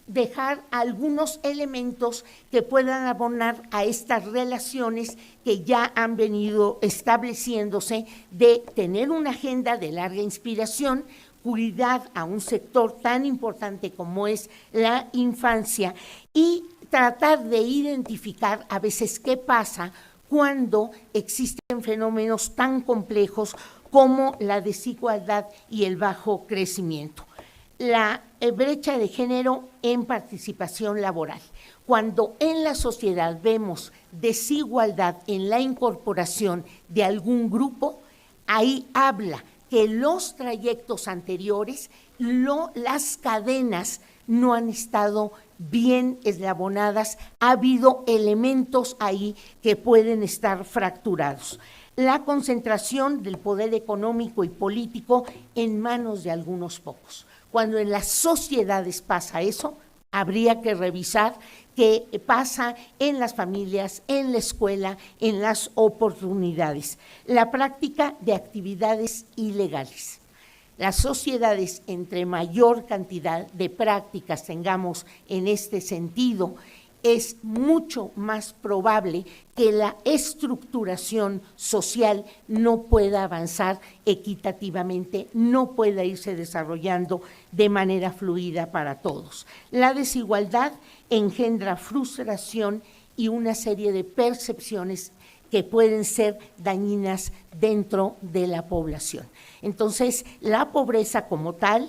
dejar algunos elementos que puedan abonar a estas relaciones que ya han venido estableciéndose, de tener una agenda de larga inspiración, cuidar a un sector tan importante como es la infancia y tratar de identificar a veces qué pasa cuando existen fenómenos tan complejos como la desigualdad y el bajo crecimiento. La brecha de género en participación laboral. Cuando en la sociedad vemos desigualdad en la incorporación de algún grupo, ahí habla que los trayectos anteriores, las cadenas no han estado bien eslabonadas, ha habido elementos ahí que pueden estar fracturados. La concentración del poder económico y político en manos de algunos pocos. Cuando en las sociedades pasa eso, habría que revisar qué pasa en las familias, en la escuela, en las oportunidades. La práctica de actividades ilegales. Las sociedades, entre mayor cantidad de prácticas tengamos en este sentido, es mucho más probable que la estructuración social no pueda avanzar equitativamente, no pueda irse desarrollando de manera fluida para todos. La desigualdad engendra frustración y una serie de percepciones que pueden ser dañinas dentro de la población. Entonces, la pobreza como tal,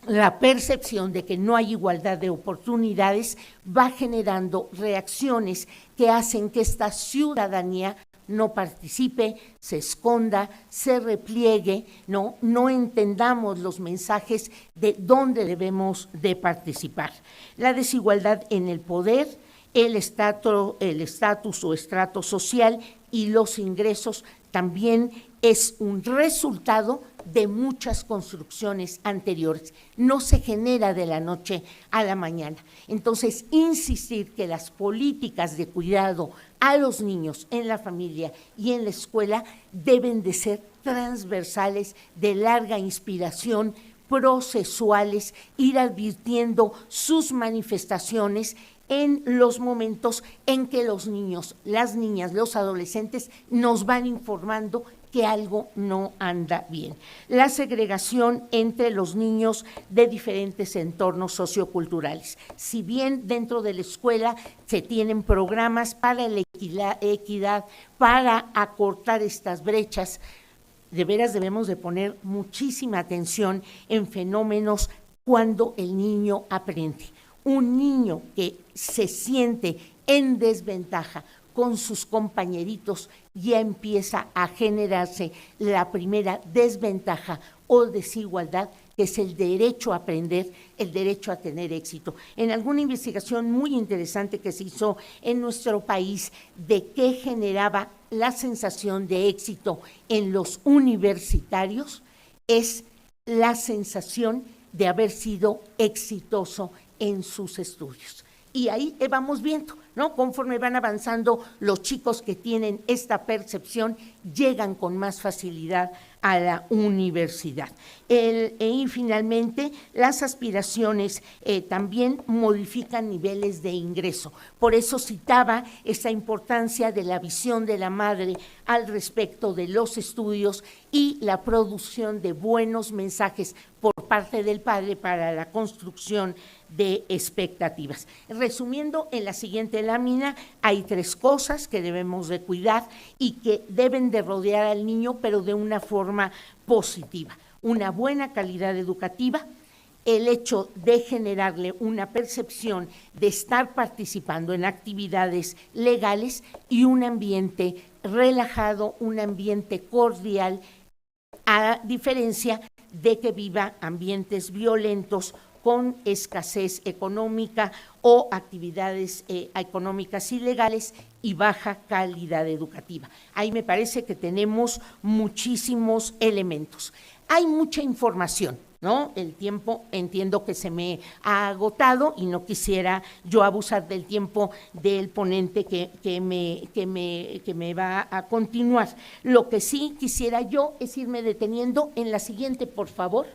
la percepción de que no hay igualdad de oportunidades va generando reacciones que hacen que esta ciudadanía no participe, se esconda, se repliegue, no entendamos los mensajes de dónde debemos de participar. La desigualdad en el poder, el estatus o estrato social y los ingresos también es un resultado de muchas construcciones anteriores, no se genera de la noche a la mañana. Entonces, insistir que las políticas de cuidado a los niños en la familia y en la escuela deben de ser transversales, de larga inspiración, procesuales, ir advirtiendo sus manifestaciones en los momentos en que los niños, las niñas, los adolescentes nos van informando que algo no anda bien. La segregación entre los niños de diferentes entornos socioculturales. Si bien dentro de la escuela se tienen programas para la equidad, para acortar estas brechas, de veras debemos de poner muchísima atención en fenómenos cuando el niño aprende. Un niño que se siente en desventaja con sus compañeritos, ya empieza a generarse la primera desventaja o desigualdad, que es el derecho a aprender, el derecho a tener éxito. En alguna investigación muy interesante que se hizo en nuestro país de qué generaba la sensación de éxito en los universitarios, es la sensación de haber sido exitoso en sus estudios. Y ahí vamos viendo, ¿no? Conforme van avanzando los chicos que tienen esta percepción, llegan con más facilidad a la universidad. Y finalmente, las aspiraciones también modifican niveles de ingreso. Por eso citaba esta importancia de la visión de la madre al respecto de los estudios y la producción de buenos mensajes por parte del padre para la construcción de expectativas. Resumiendo, en la siguiente lámina hay 3 cosas que debemos de cuidar y que deben de rodear al niño, pero de una forma positiva. Una buena calidad educativa, el hecho de generarle una percepción de estar participando en actividades legales y un ambiente relajado, un ambiente cordial, a diferencia de que viva ambientes violentos con escasez económica o actividades económicas ilegales y baja calidad educativa. Ahí me parece que tenemos muchísimos elementos. Hay mucha información, ¿no? El tiempo entiendo que se me ha agotado y no quisiera yo abusar del tiempo del ponente que me va a continuar. Lo que sí quisiera yo es irme deteniendo en la siguiente, por favor.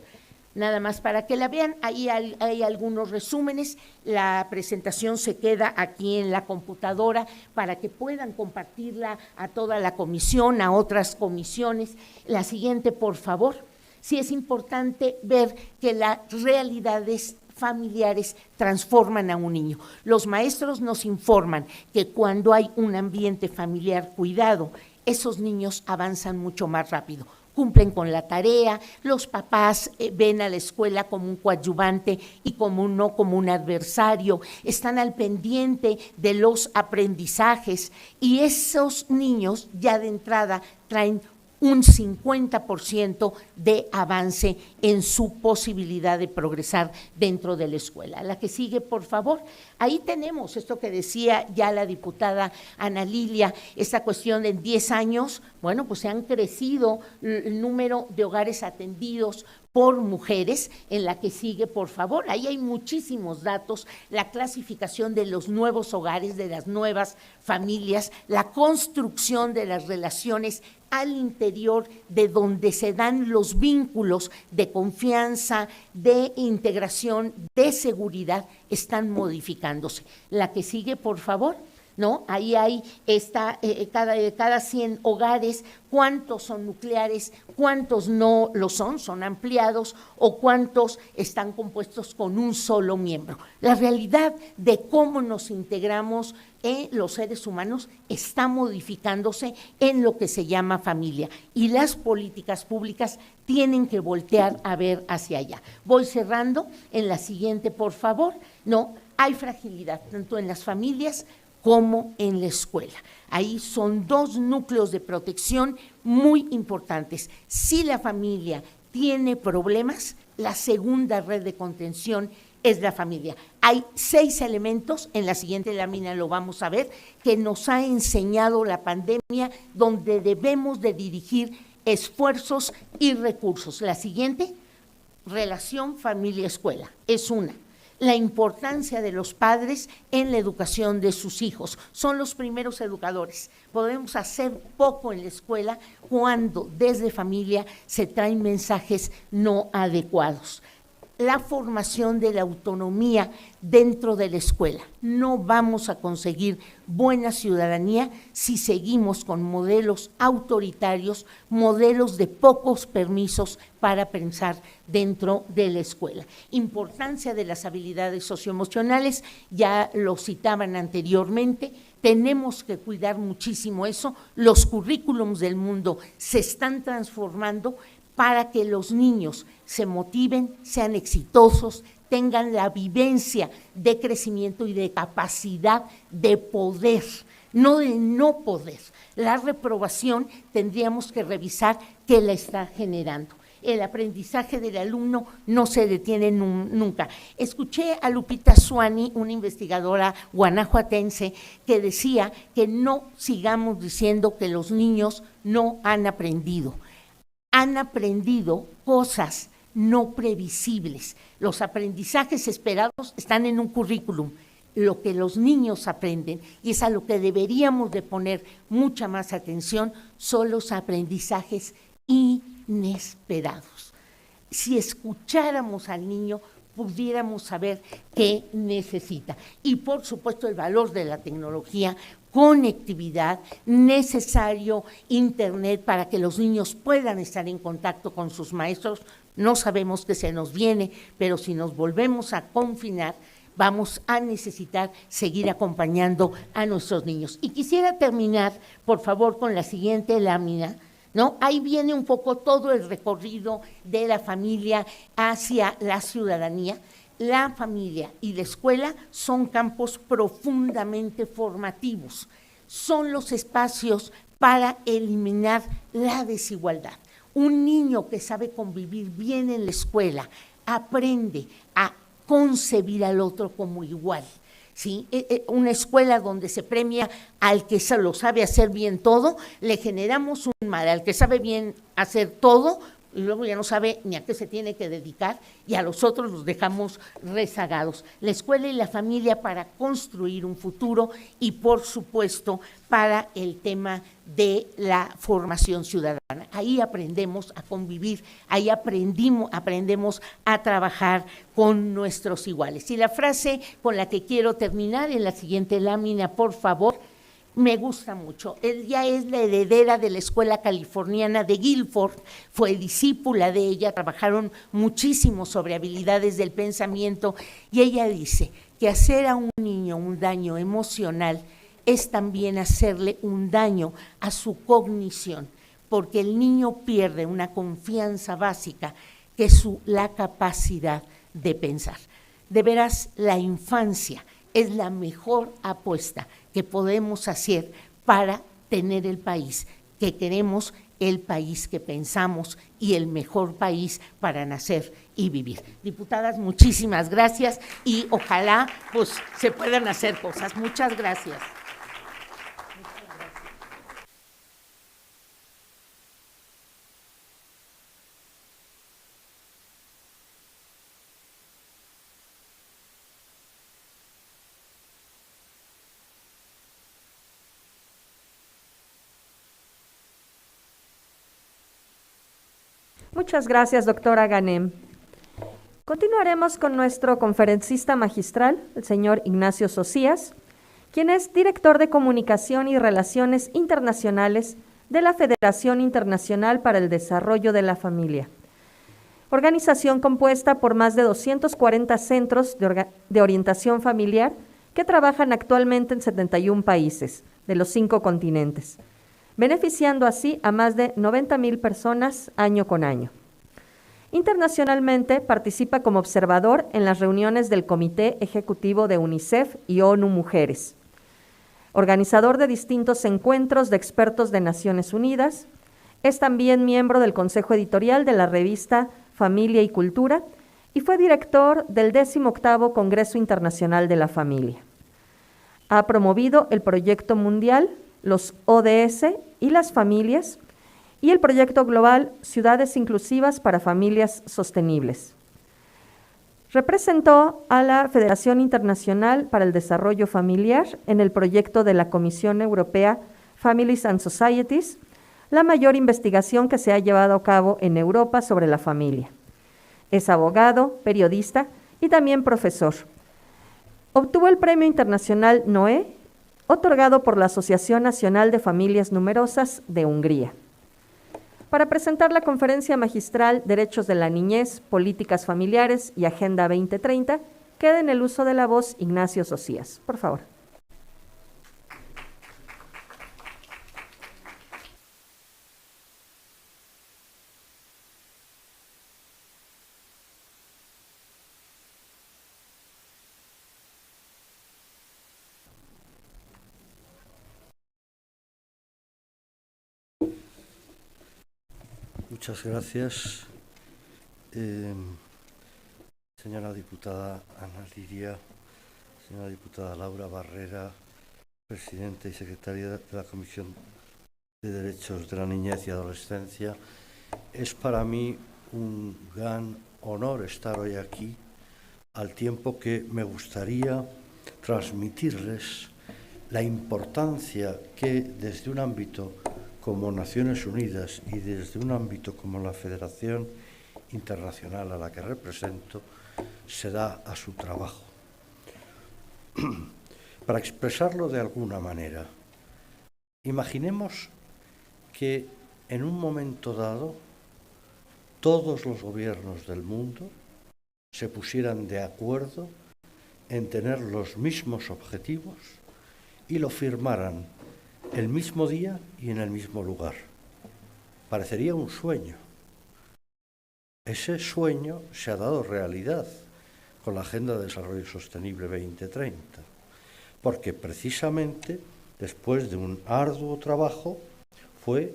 Nada más para que la vean, ahí hay algunos resúmenes, la presentación se queda aquí en la computadora para que puedan compartirla a toda la comisión, a otras comisiones. La siguiente, por favor. Sí es importante ver que las realidades familiares transforman a un niño. Los maestros nos informan que cuando hay un ambiente familiar cuidado, esos niños avanzan mucho más rápido. Cumplen con la tarea, los papás ven a la escuela como un coadyuvante y no como un adversario, están al pendiente de los aprendizajes y esos niños ya de entrada traen un 50% de avance en su posibilidad de progresar dentro de la escuela. La que sigue, por favor. Ahí tenemos esto que decía ya la diputada Ana Lilia, esta cuestión de en 10 años, bueno, pues se han crecido el número de hogares atendidos por mujeres. En la que sigue, por favor, ahí hay muchísimos datos, la clasificación de los nuevos hogares, de las nuevas familias, la construcción de las relaciones al interior de donde se dan los vínculos de confianza, de integración, de seguridad, están modificándose. La que sigue, por favor. ¿No? Ahí hay cada 100 hogares, cuántos son nucleares, cuántos no lo son ampliados o cuántos están compuestos con un solo miembro. La realidad de cómo nos integramos los seres humanos está modificándose en lo que se llama familia y las políticas públicas tienen que voltear a ver hacia allá. Voy cerrando, en la siguiente, por favor. No, hay fragilidad tanto en las familias como en la escuela. Ahí son dos núcleos de protección muy importantes. Si la familia tiene problemas, la segunda red de contención es la familia. Hay 6 elementos, en la siguiente lámina lo vamos a ver, que nos ha enseñado la pandemia, donde debemos de dirigir esfuerzos y recursos. La siguiente, relación familia-escuela, es una. La importancia de los padres en la educación de sus hijos. Son los primeros educadores. Podemos hacer poco en la escuela cuando desde familia se traen mensajes no adecuados. La formación de la autonomía dentro de la escuela. No vamos a conseguir buena ciudadanía si seguimos con modelos autoritarios, modelos de pocos permisos para pensar dentro de la escuela. Importancia de las habilidades socioemocionales, ya lo citaban anteriormente, tenemos que cuidar muchísimo eso. Los currículums del mundo se están transformando para que los niños se motiven, sean exitosos, tengan la vivencia de crecimiento y de capacidad de poder, no de no poder. La reprobación tendríamos que revisar qué la está generando. El aprendizaje del alumno no se detiene nunca. Escuché a Lupita Suani, una investigadora guanajuatense, que decía que no sigamos diciendo que los niños no han aprendido. Han aprendido cosas no previsibles. Los aprendizajes esperados están en un currículum. Lo que los niños aprenden, y es a lo que deberíamos de poner mucha más atención, son los aprendizajes inesperados. Si escucháramos al niño, pudiéramos saber qué necesita. Y por supuesto el valor de la tecnología, conectividad, necesario internet para que los niños puedan estar en contacto con sus maestros. No sabemos qué se nos viene, pero si nos volvemos a confinar, vamos a necesitar seguir acompañando a nuestros niños. Y quisiera terminar, por favor, con la siguiente lámina, ¿no? Ahí viene un poco todo el recorrido de la familia hacia la ciudadanía. La familia y la escuela son campos profundamente formativos, son los espacios para eliminar la desigualdad. Un niño que sabe convivir bien en la escuela aprende a concebir al otro como igual, ¿sí? Una escuela donde se premia al que lo sabe hacer bien todo, le generamos un mal al que sabe bien hacer todo, y luego ya no sabe ni a qué se tiene que dedicar, y a los otros los dejamos rezagados. La escuela y la familia para construir un futuro y, por supuesto, para el tema de la formación ciudadana. Ahí aprendemos a convivir, ahí aprendemos a trabajar con nuestros iguales. Y la frase con la que quiero terminar en la siguiente lámina, por favor, me gusta mucho. Ella es la heredera de la Escuela Californiana de Guilford, fue discípula de ella, trabajaron muchísimo sobre habilidades del pensamiento, y ella dice que hacer a un niño un daño emocional es también hacerle un daño a su cognición, porque el niño pierde una confianza básica que es la capacidad de pensar. De veras, la infancia es la mejor apuesta que podemos hacer para tener el país que queremos, el país que pensamos y el mejor país para nacer y vivir. Diputadas, muchísimas gracias y ojalá pues se puedan hacer cosas. Muchas gracias. Muchas gracias, doctora Ganem. Continuaremos con nuestro conferencista magistral, el señor Ignacio Socias, quien es director de Comunicación y Relaciones Internacionales de la Federación Internacional para el Desarrollo de la Familia, organización compuesta por más de 240 centros de orientación familiar que trabajan actualmente en 71 países de los 5 continentes, beneficiando así a más de 90,000 personas año con año. Internacionalmente participa como observador en las reuniones del Comité Ejecutivo de UNICEF y ONU Mujeres. organizador de distintos encuentros de expertos de Naciones Unidas. Es también miembro del Consejo Editorial de la revista Familia y Cultura y fue director del 18º Congreso Internacional de la Familia. Ha promovido el proyecto mundial, los ODS y las familias, y el proyecto global Ciudades Inclusivas para Familias Sostenibles. Representó a la Federación Internacional para el Desarrollo Familiar en el proyecto de la Comisión Europea Families and Societies, la mayor investigación que se ha llevado a cabo en Europa sobre la familia. Es abogado, periodista y también profesor. Obtuvo el Premio Internacional Noé, otorgado por la Asociación Nacional de Familias Numerosas de Hungría. Para presentar la conferencia magistral Derechos de la Niñez, Políticas Familiares y Agenda 2030, queda en el uso de la voz Ignacio Socias. Por favor. Muchas gracias, señora diputada Ana Lilia, señora diputada Laura Barrera, presidenta y secretaria de la Comisión de Derechos de la Niñez y Adolescencia. Es para mí un gran honor estar hoy aquí, al tiempo que me gustaría transmitirles la importancia que desde un ámbito como Naciones Unidas y desde un ámbito como la Federación Internacional a la que represento, se da a su trabajo. Para expresarlo de alguna manera, imaginemos que en un momento dado todos los gobiernos del mundo se pusieran de acuerdo en tener los mismos objetivos y lo firmaran el mismo día y en el mismo lugar. Parecería un sueño. Ese sueño se ha dado realidad con la Agenda de Desarrollo Sostenible 2030, porque precisamente después de un arduo trabajo fue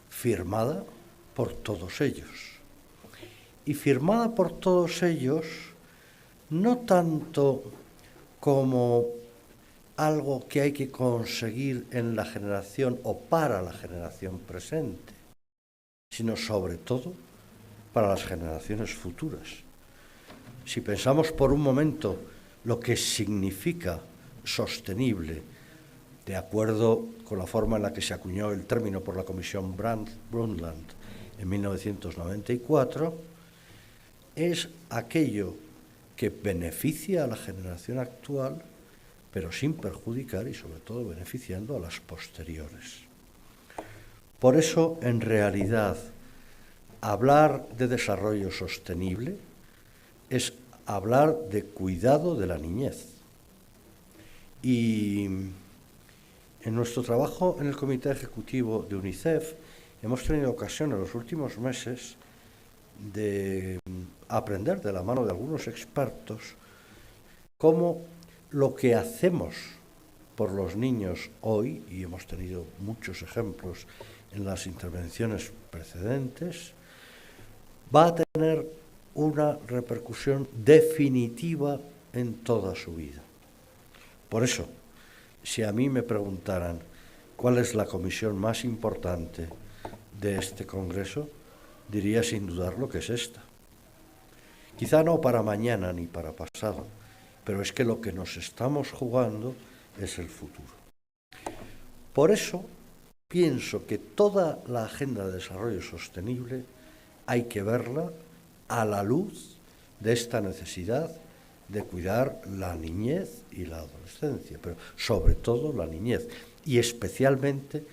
firmada por todos ellos. Y firmada por todos ellos no tanto como algo que hay que conseguir en la generación o para la generación presente, sino sobre todo para las generaciones futuras. Si pensamos por un momento lo que significa sostenible, de acuerdo con la forma en la que se acuñó el término por la Comisión Brundtland en 1994, es aquello que beneficia a la generación actual, pero sin perjudicar y sobre todo beneficiando a las posteriores. Por eso, en realidad, hablar de desarrollo sostenible es hablar de cuidado de la niñez. Y en nuestro trabajo en el Comité Ejecutivo de UNICEF hemos tenido ocasión en los últimos meses de aprender de la mano de algunos expertos cómo lo que hacemos por los niños hoy, y hemos tenido muchos ejemplos en las intervenciones precedentes, va a tener una repercusión definitiva en toda su vida. Por eso, si a mí me preguntaran cuál es la comisión más importante de este Congreso, diría sin dudarlo que es esta. Quizá no para mañana ni para pasado, pero es que lo que nos estamos jugando es el futuro. Por eso pienso que toda la Agenda de Desarrollo Sostenible hay que verla a la luz de esta necesidad de cuidar la niñez y la adolescencia, pero sobre todo la niñez, y especialmente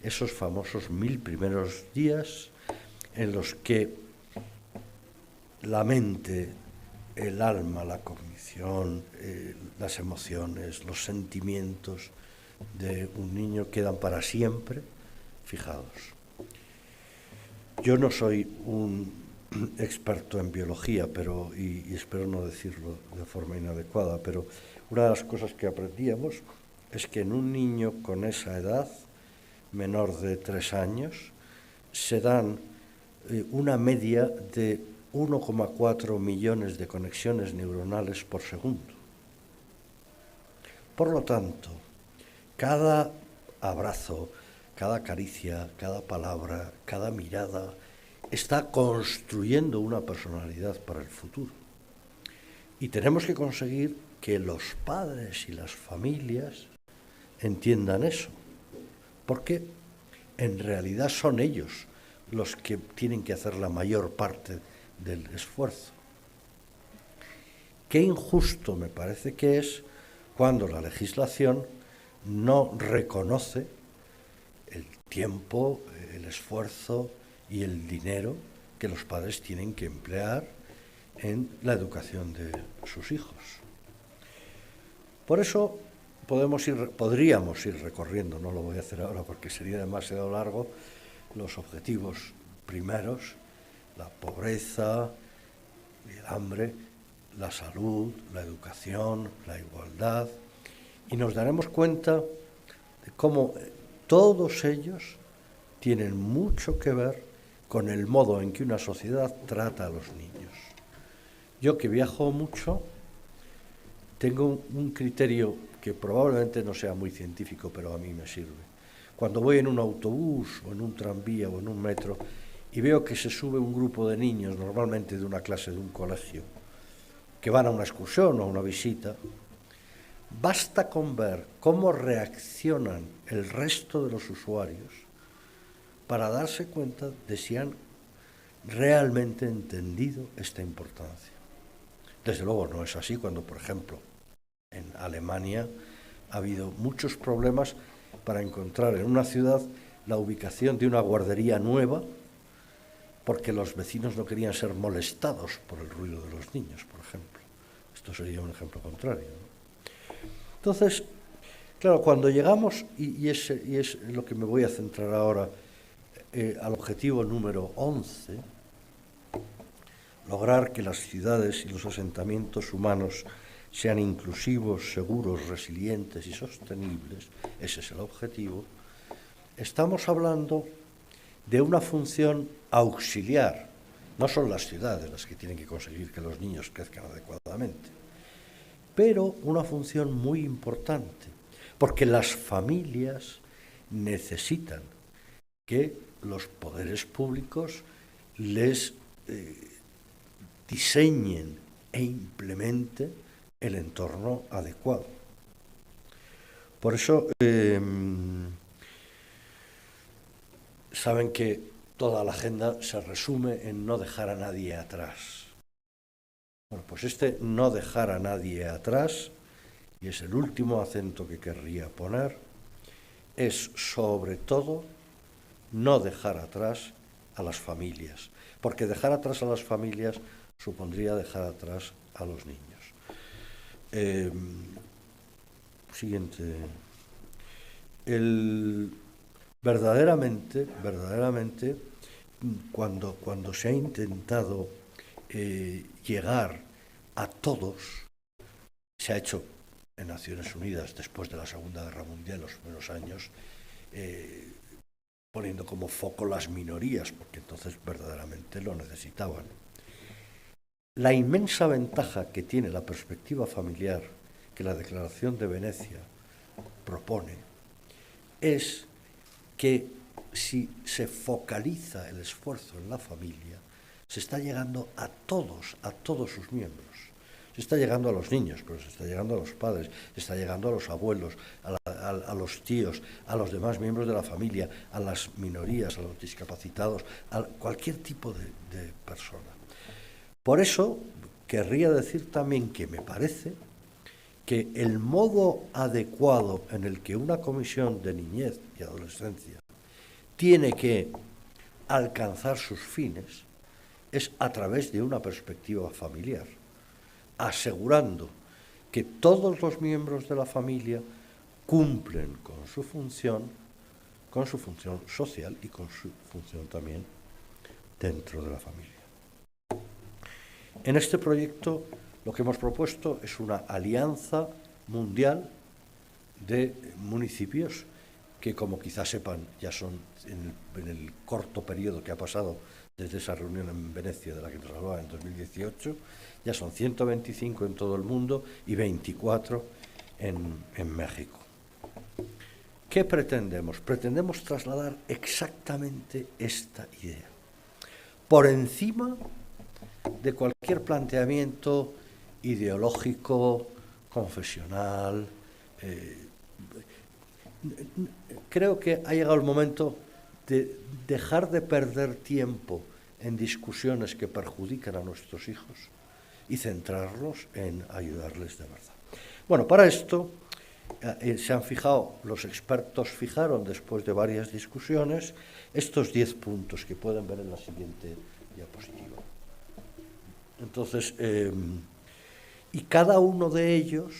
esos famosos 1000 primeros días en los que la mente, el alma, la cognición, las emociones, los sentimientos de un niño quedan para siempre fijados. Yo no soy un experto en biología, y espero no decirlo de forma inadecuada, pero una de las cosas que aprendíamos es que en un niño con esa edad, menor de 3 años, se dan una media de 1,4 millones de conexiones neuronales por segundo. Por lo tanto, cada abrazo, cada caricia, cada palabra, cada mirada está construyendo una personalidad para el futuro. Y tenemos que conseguir que los padres y las familias entiendan eso, porque en realidad son ellos los que tienen que hacer la mayor parte del esfuerzo. Qué injusto me parece que es cuando la legislación no reconoce el tiempo, el esfuerzo y el dinero que los padres tienen que emplear en la educación de sus hijos. Por eso podríamos ir recorriendo, no lo voy a hacer ahora porque sería demasiado largo, los objetivos primeros: la pobreza y el hambre, la salud, la educación, la igualdad, y nos daremos cuenta de cómo todos ellos tienen mucho que ver con el modo en que una sociedad trata a los niños. Yo, que viajo mucho, tengo un criterio que probablemente no sea muy científico, pero a mí me sirve. Cuando voy en un autobús o en un tranvía o en un metro y veo que se sube un grupo de niños, normalmente de una clase de un colegio, que van a una excursión o a una visita, basta con ver cómo reaccionan el resto de los usuarios para darse cuenta de si han realmente entendido esta importancia. Desde luego no es así cuando, por ejemplo, en Alemania ha habido muchos problemas para encontrar en una ciudad la ubicación de una guardería nueva, porque los vecinos no querían ser molestados por el ruido de los niños, por ejemplo. Esto sería un ejemplo contrario, ¿no? Entonces, claro, cuando llegamos, y es lo que me voy a centrar ahora, al objetivo número 11, lograr que las ciudades y los asentamientos humanos sean inclusivos, seguros, resilientes y sostenibles, ese es el objetivo, estamos hablando de una función auxiliar. No son las ciudades las que tienen que conseguir que los niños crezcan adecuadamente, pero una función muy importante, porque las familias necesitan que los poderes públicos les diseñen e implementen el entorno adecuado. Por eso saben que toda la agenda se resume en no dejar a nadie atrás. Bueno, pues este no dejar a nadie atrás, y es el último acento que querría poner, es sobre todo no dejar atrás a las familias, porque dejar atrás a las familias supondría dejar atrás a los niños. Siguiente. Verdaderamente, cuando se ha intentado llegar a todos, se ha hecho en Naciones Unidas después de la Segunda Guerra Mundial, en los primeros años, poniendo como foco las minorías, porque entonces verdaderamente lo necesitaban. La inmensa ventaja que tiene la perspectiva familiar que la Declaración de Venecia propone es que si se focaliza el esfuerzo en la familia, se está llegando a todos sus miembros. Se está llegando a los niños, pero se está llegando a los padres, se está llegando a los abuelos, a los tíos, a los demás miembros de la familia, a las minorías, a los discapacitados, a cualquier tipo de persona. Por eso querría decir también que me parece que el modo adecuado en el que una comisión de niñez y adolescencia tiene que alcanzar sus fines es a través de una perspectiva familiar, asegurando que todos los miembros de la familia cumplen con su función social y con su función también dentro de la familia. En este proyecto lo que hemos propuesto es una alianza mundial de municipios que, como quizás sepan, ya son, en el corto periodo que ha pasado desde esa reunión en Venecia de la que nos hablaba en 2018, ya son 125 en todo el mundo y 24 en México. ¿Qué pretendemos? Pretendemos trasladar exactamente esta idea, por encima de cualquier planteamiento ideológico, confesional. Creo que ha llegado el momento de dejar de perder tiempo en discusiones que perjudican a nuestros hijos y centrarnos en ayudarles de verdad. Bueno, para esto se han fijado, los expertos fijaron, después de varias discusiones, estos 10 puntos que pueden ver en la siguiente diapositiva. Entonces, y cada uno de ellos,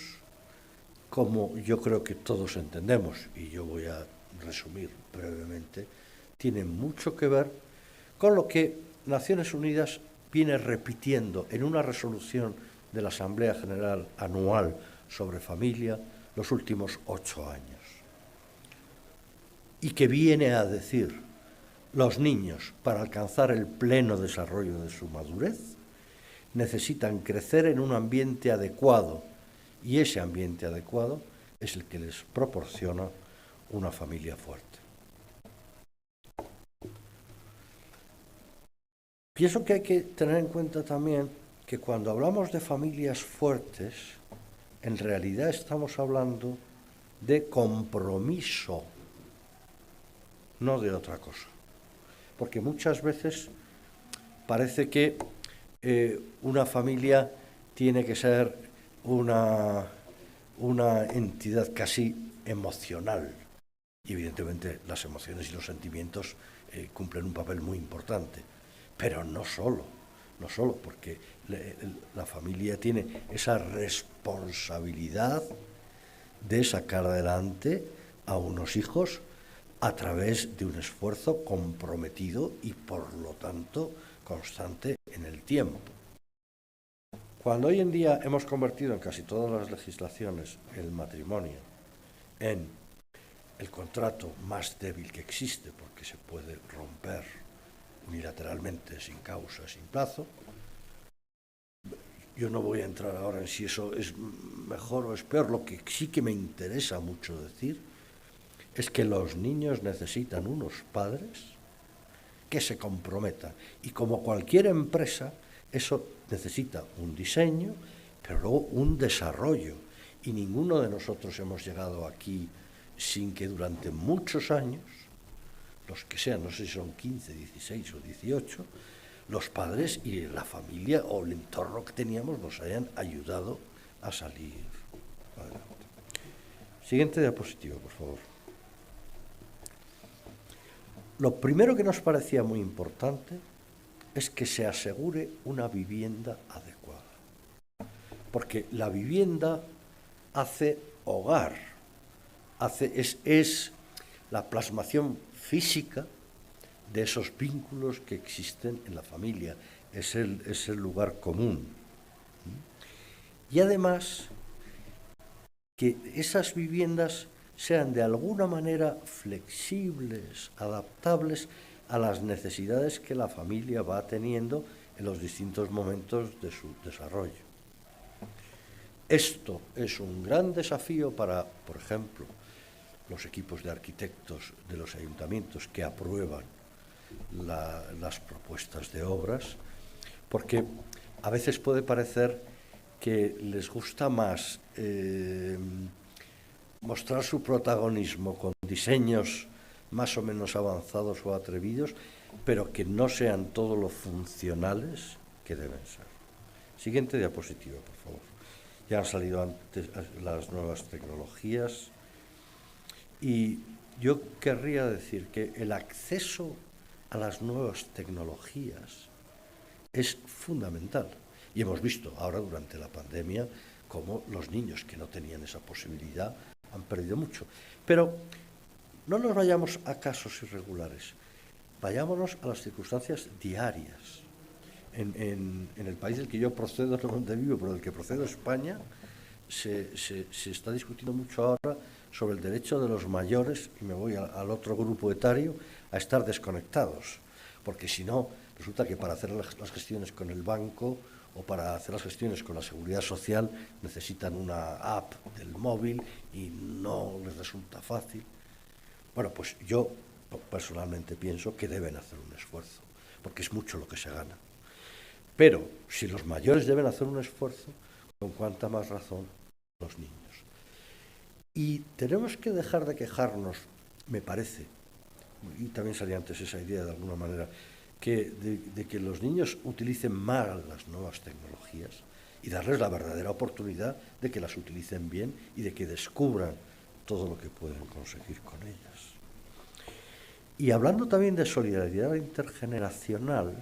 como yo creo que todos entendemos, y yo voy a resumir brevemente, tiene mucho que ver con lo que Naciones Unidas viene repitiendo en una resolución de la Asamblea General Anual sobre Familia los últimos 8 años. Y que viene a decir, los niños, para alcanzar el pleno desarrollo de su madurez, necesitan crecer en un ambiente adecuado, y ese ambiente adecuado es el que les proporciona una familia fuerte. Pienso que hay que tener en cuenta también que cuando hablamos de familias fuertes, en realidad estamos hablando de compromiso, no de otra cosa. Porque muchas veces parece que una familia tiene que ser una entidad casi emocional. Y evidentemente las emociones y los sentimientos cumplen un papel muy importante. Pero no solo, porque la familia tiene esa responsabilidad de sacar adelante a unos hijos a través de un esfuerzo comprometido y, por lo tanto, constante en el tiempo. Cuando hoy en día hemos convertido en casi todas las legislaciones el matrimonio en el contrato más débil que existe, porque se puede romper unilateralmente, sin causa, sin plazo. Yo no voy a entrar ahora en si eso es mejor o es peor. Lo que sí que me interesa mucho decir es que los niños necesitan unos padres que se comprometan. Y como cualquier empresa, eso necesita un diseño, pero luego un desarrollo. Y ninguno de nosotros hemos llegado aquí sin que durante muchos años, los que sean, no sé si son 15, 16 o 18, los padres y la familia o el entorno que teníamos nos hayan ayudado a salir adelante. Siguiente diapositiva, por favor. Lo primero que nos parecía muy importante es que se asegure una vivienda adecuada, porque la vivienda hace hogar, es la plasmación física de esos vínculos que existen en la familia, es el lugar común. Y además, que esas viviendas sean de alguna manera flexibles, adaptables a las necesidades que la familia va teniendo en los distintos momentos de su desarrollo. Esto es un gran desafío para, por ejemplo, los equipos de arquitectos de los ayuntamientos que aprueban las propuestas de obras, porque a veces puede parecer que les gusta más mostrar su protagonismo con diseños más o menos avanzados o atrevidos, pero que no sean todo lo funcionales que deben ser. Siguiente diapositiva, por favor. Ya han salido antes las nuevas tecnologías. Y yo querría decir que el acceso a las nuevas tecnologías es fundamental. Y hemos visto ahora durante la pandemia cómo los niños que no tenían esa posibilidad han perdido mucho. Pero no nos vayamos a casos irregulares, vayámonos a las circunstancias diarias. En el país del que yo procedo, no donde vivo, pero del que procedo, España, se está discutiendo mucho ahora sobre el derecho de los mayores, y me voy al otro grupo etario, a estar desconectados, porque si no, resulta que para hacer las gestiones con el banco o para hacer las gestiones con la seguridad social necesitan una app del móvil y no les resulta fácil. Bueno, pues yo personalmente pienso que deben hacer un esfuerzo, porque es mucho lo que se gana. Pero si los mayores deben hacer un esfuerzo, con cuánta más razón los niños. Y tenemos que dejar de quejarnos, me parece, y también salía antes esa idea de alguna manera, de que los niños utilicen mal las nuevas tecnologías y darles la verdadera oportunidad de que las utilicen bien y de que descubran todo lo que pueden conseguir con ellas. Y hablando también de solidaridad intergeneracional,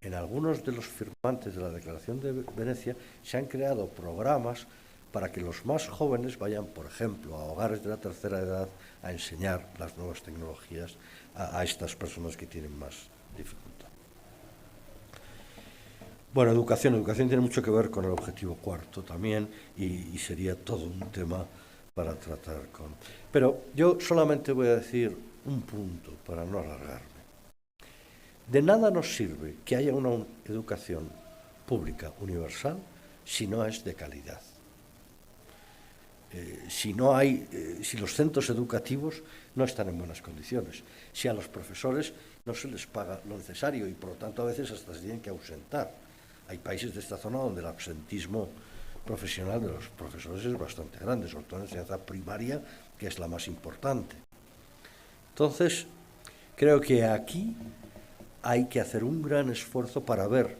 en algunos de los firmantes de la Declaración de Venecia se han creado programas para que los más jóvenes vayan, por ejemplo, a hogares de la tercera edad a enseñar las nuevas tecnologías a estas personas que tienen más dificultad. Bueno, educación tiene mucho que ver con el objetivo cuarto también y sería todo un tema para tratar con... Pero yo solamente voy a decir un punto para no alargarme. De nada nos sirve que haya una educación pública universal si no es de calidad. Si los centros educativos no están en buenas condiciones, si a los profesores no se les paga lo necesario y por lo tanto a veces hasta se tienen que ausentar. Hay países de esta zona donde el absentismo profesional de los profesores es bastante grande, sobre todo en la enseñanza primaria, que es la más importante. Entonces, creo que aquí hay que hacer un gran esfuerzo para ver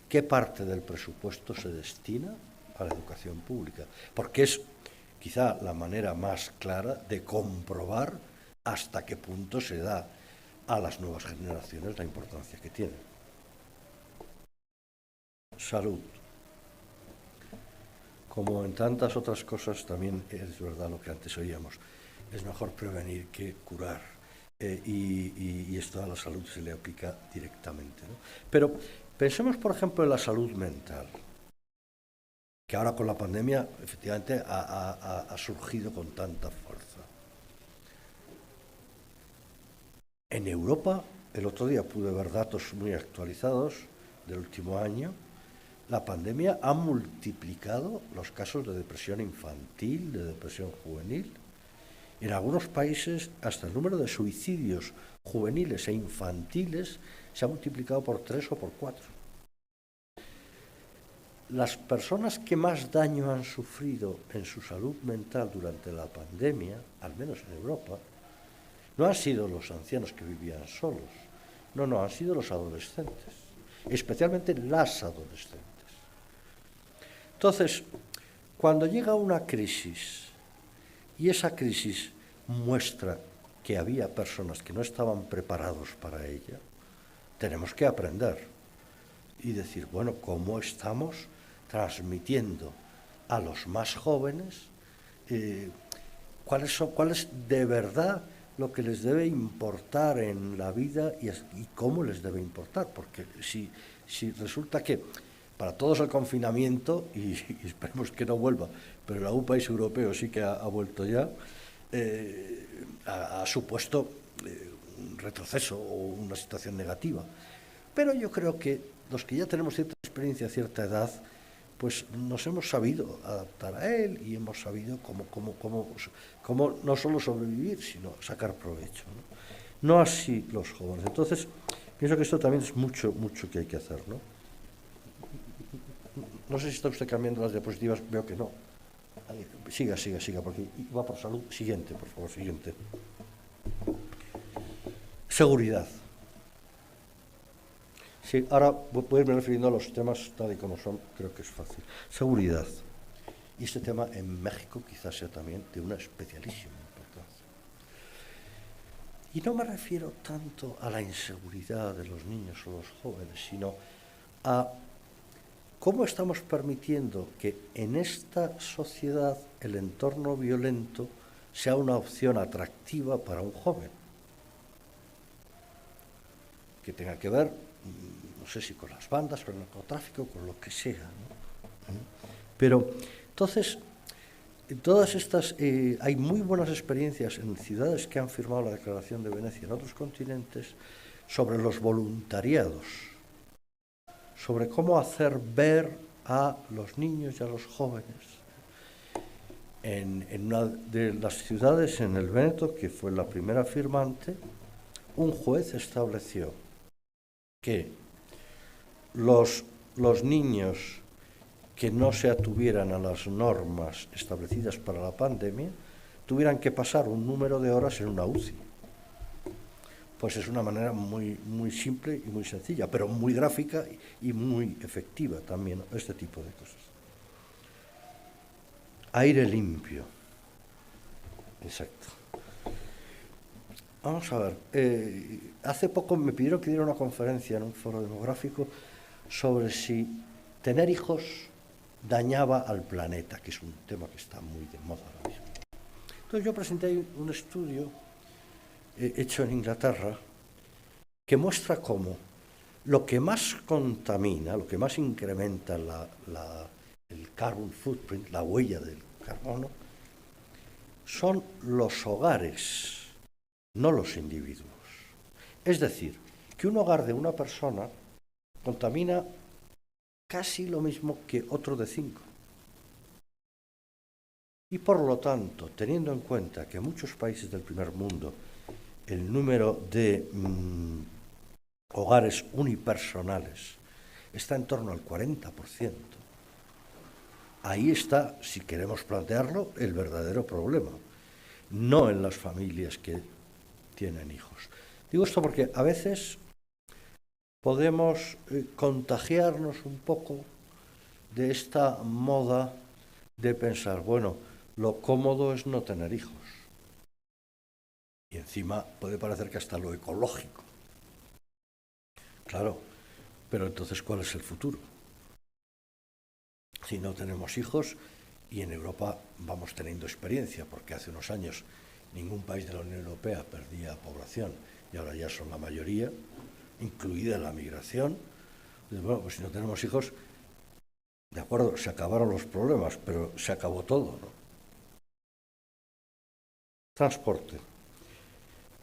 qué parte del presupuesto se destina a la educación pública, porque es quizá la manera más clara de comprobar hasta qué punto se da a las nuevas generaciones la importancia que tienen. Salud. Como en tantas otras cosas, también es verdad lo que antes oíamos, es mejor prevenir que curar, y esto a la salud se le aplica directamente, ¿no? Pero pensemos, por ejemplo, en la salud mental, que ahora con la pandemia efectivamente ha surgido con tanta fuerza. En Europa, el otro día pude ver datos muy actualizados del último año, la pandemia ha multiplicado los casos de depresión infantil, de depresión juvenil. En algunos países hasta el número de suicidios juveniles e infantiles se ha multiplicado por 3 o por 4. Las personas que más daño han sufrido en su salud mental durante la pandemia, al menos en Europa, no han sido los ancianos que vivían solos, no, han sido los adolescentes, especialmente las adolescentes. Entonces, cuando llega una crisis y esa crisis muestra que había personas que no estaban preparados para ella, tenemos que aprender y decir, bueno, ¿cómo estamos transmitiendo a los más jóvenes cuál es de verdad lo que les debe importar en la vida y cómo les debe importar? Porque si resulta que para todos el confinamiento, y esperemos que no vuelva, pero en algún país europeo sí que ha vuelto ya, ha supuesto un retroceso o una situación negativa. Pero yo creo que los que ya tenemos cierta experiencia, cierta edad, pues nos hemos sabido adaptar a él y hemos sabido cómo no solo sobrevivir, sino sacar provecho, ¿no? No así los jóvenes. Entonces, pienso que esto también es mucho que hay que hacer, ¿no? No sé si está usted cambiando las diapositivas, veo que no. Siga, porque va por salud. Siguiente, por favor, siguiente. Seguridad. Sí, ahora voy a irme refiriendo a los temas tal y como son, creo que es fácil. Seguridad. Y este tema en México quizás sea también de una especialísima importancia. Y no me refiero tanto a la inseguridad de los niños o los jóvenes, sino a cómo estamos permitiendo que en esta sociedad el entorno violento sea una opción atractiva para un joven, que tenga que ver, no sé si con las bandas, con el narcotráfico, con lo que sea, ¿no? Pero entonces, todas estas, hay muy buenas experiencias en ciudades que han firmado la Declaración de Venecia en otros continentes sobre los voluntariados, sobre cómo hacer ver a los niños y a los jóvenes. En una de las ciudades, en el Véneto, que fue la primera firmante, un juez estableció que los niños que no se atuvieran a las normas establecidas para la pandemia tuvieran que pasar un número de horas en una UCI. Pues es una manera muy, muy simple y muy sencilla, pero muy gráfica y muy efectiva también, este tipo de cosas. Aire limpio. Exacto. Vamos a ver, hace poco me pidieron que diera una conferencia en un foro demográfico sobre si tener hijos dañaba al planeta, que es un tema que está muy de moda ahora mismo. Entonces yo presenté un estudio hecho en Inglaterra que muestra cómo lo que más contamina, lo que más incrementa el carbon footprint, la huella del carbono, son los hogares, no los individuos. Es decir, que un hogar de una persona contamina casi lo mismo que otro de 5. Y por lo tanto, teniendo en cuenta que en muchos países del primer mundo el número de hogares unipersonales está en torno al 40%, ahí está, si queremos plantearlo, el verdadero problema, no en las familias que tienen hijos. Digo esto porque a veces podemos contagiarnos un poco de esta moda de pensar, bueno, lo cómodo es no tener hijos. Y encima puede parecer que hasta lo ecológico. Claro, pero entonces, ¿cuál es el futuro? Si no tenemos hijos, y en Europa vamos teniendo experiencia, porque hace unos años ningún país de la Unión Europea perdía población, y ahora ya son la mayoría, incluida la migración. Bueno, pues si no tenemos hijos, de acuerdo, se acabaron los problemas, pero se acabó todo, ¿no?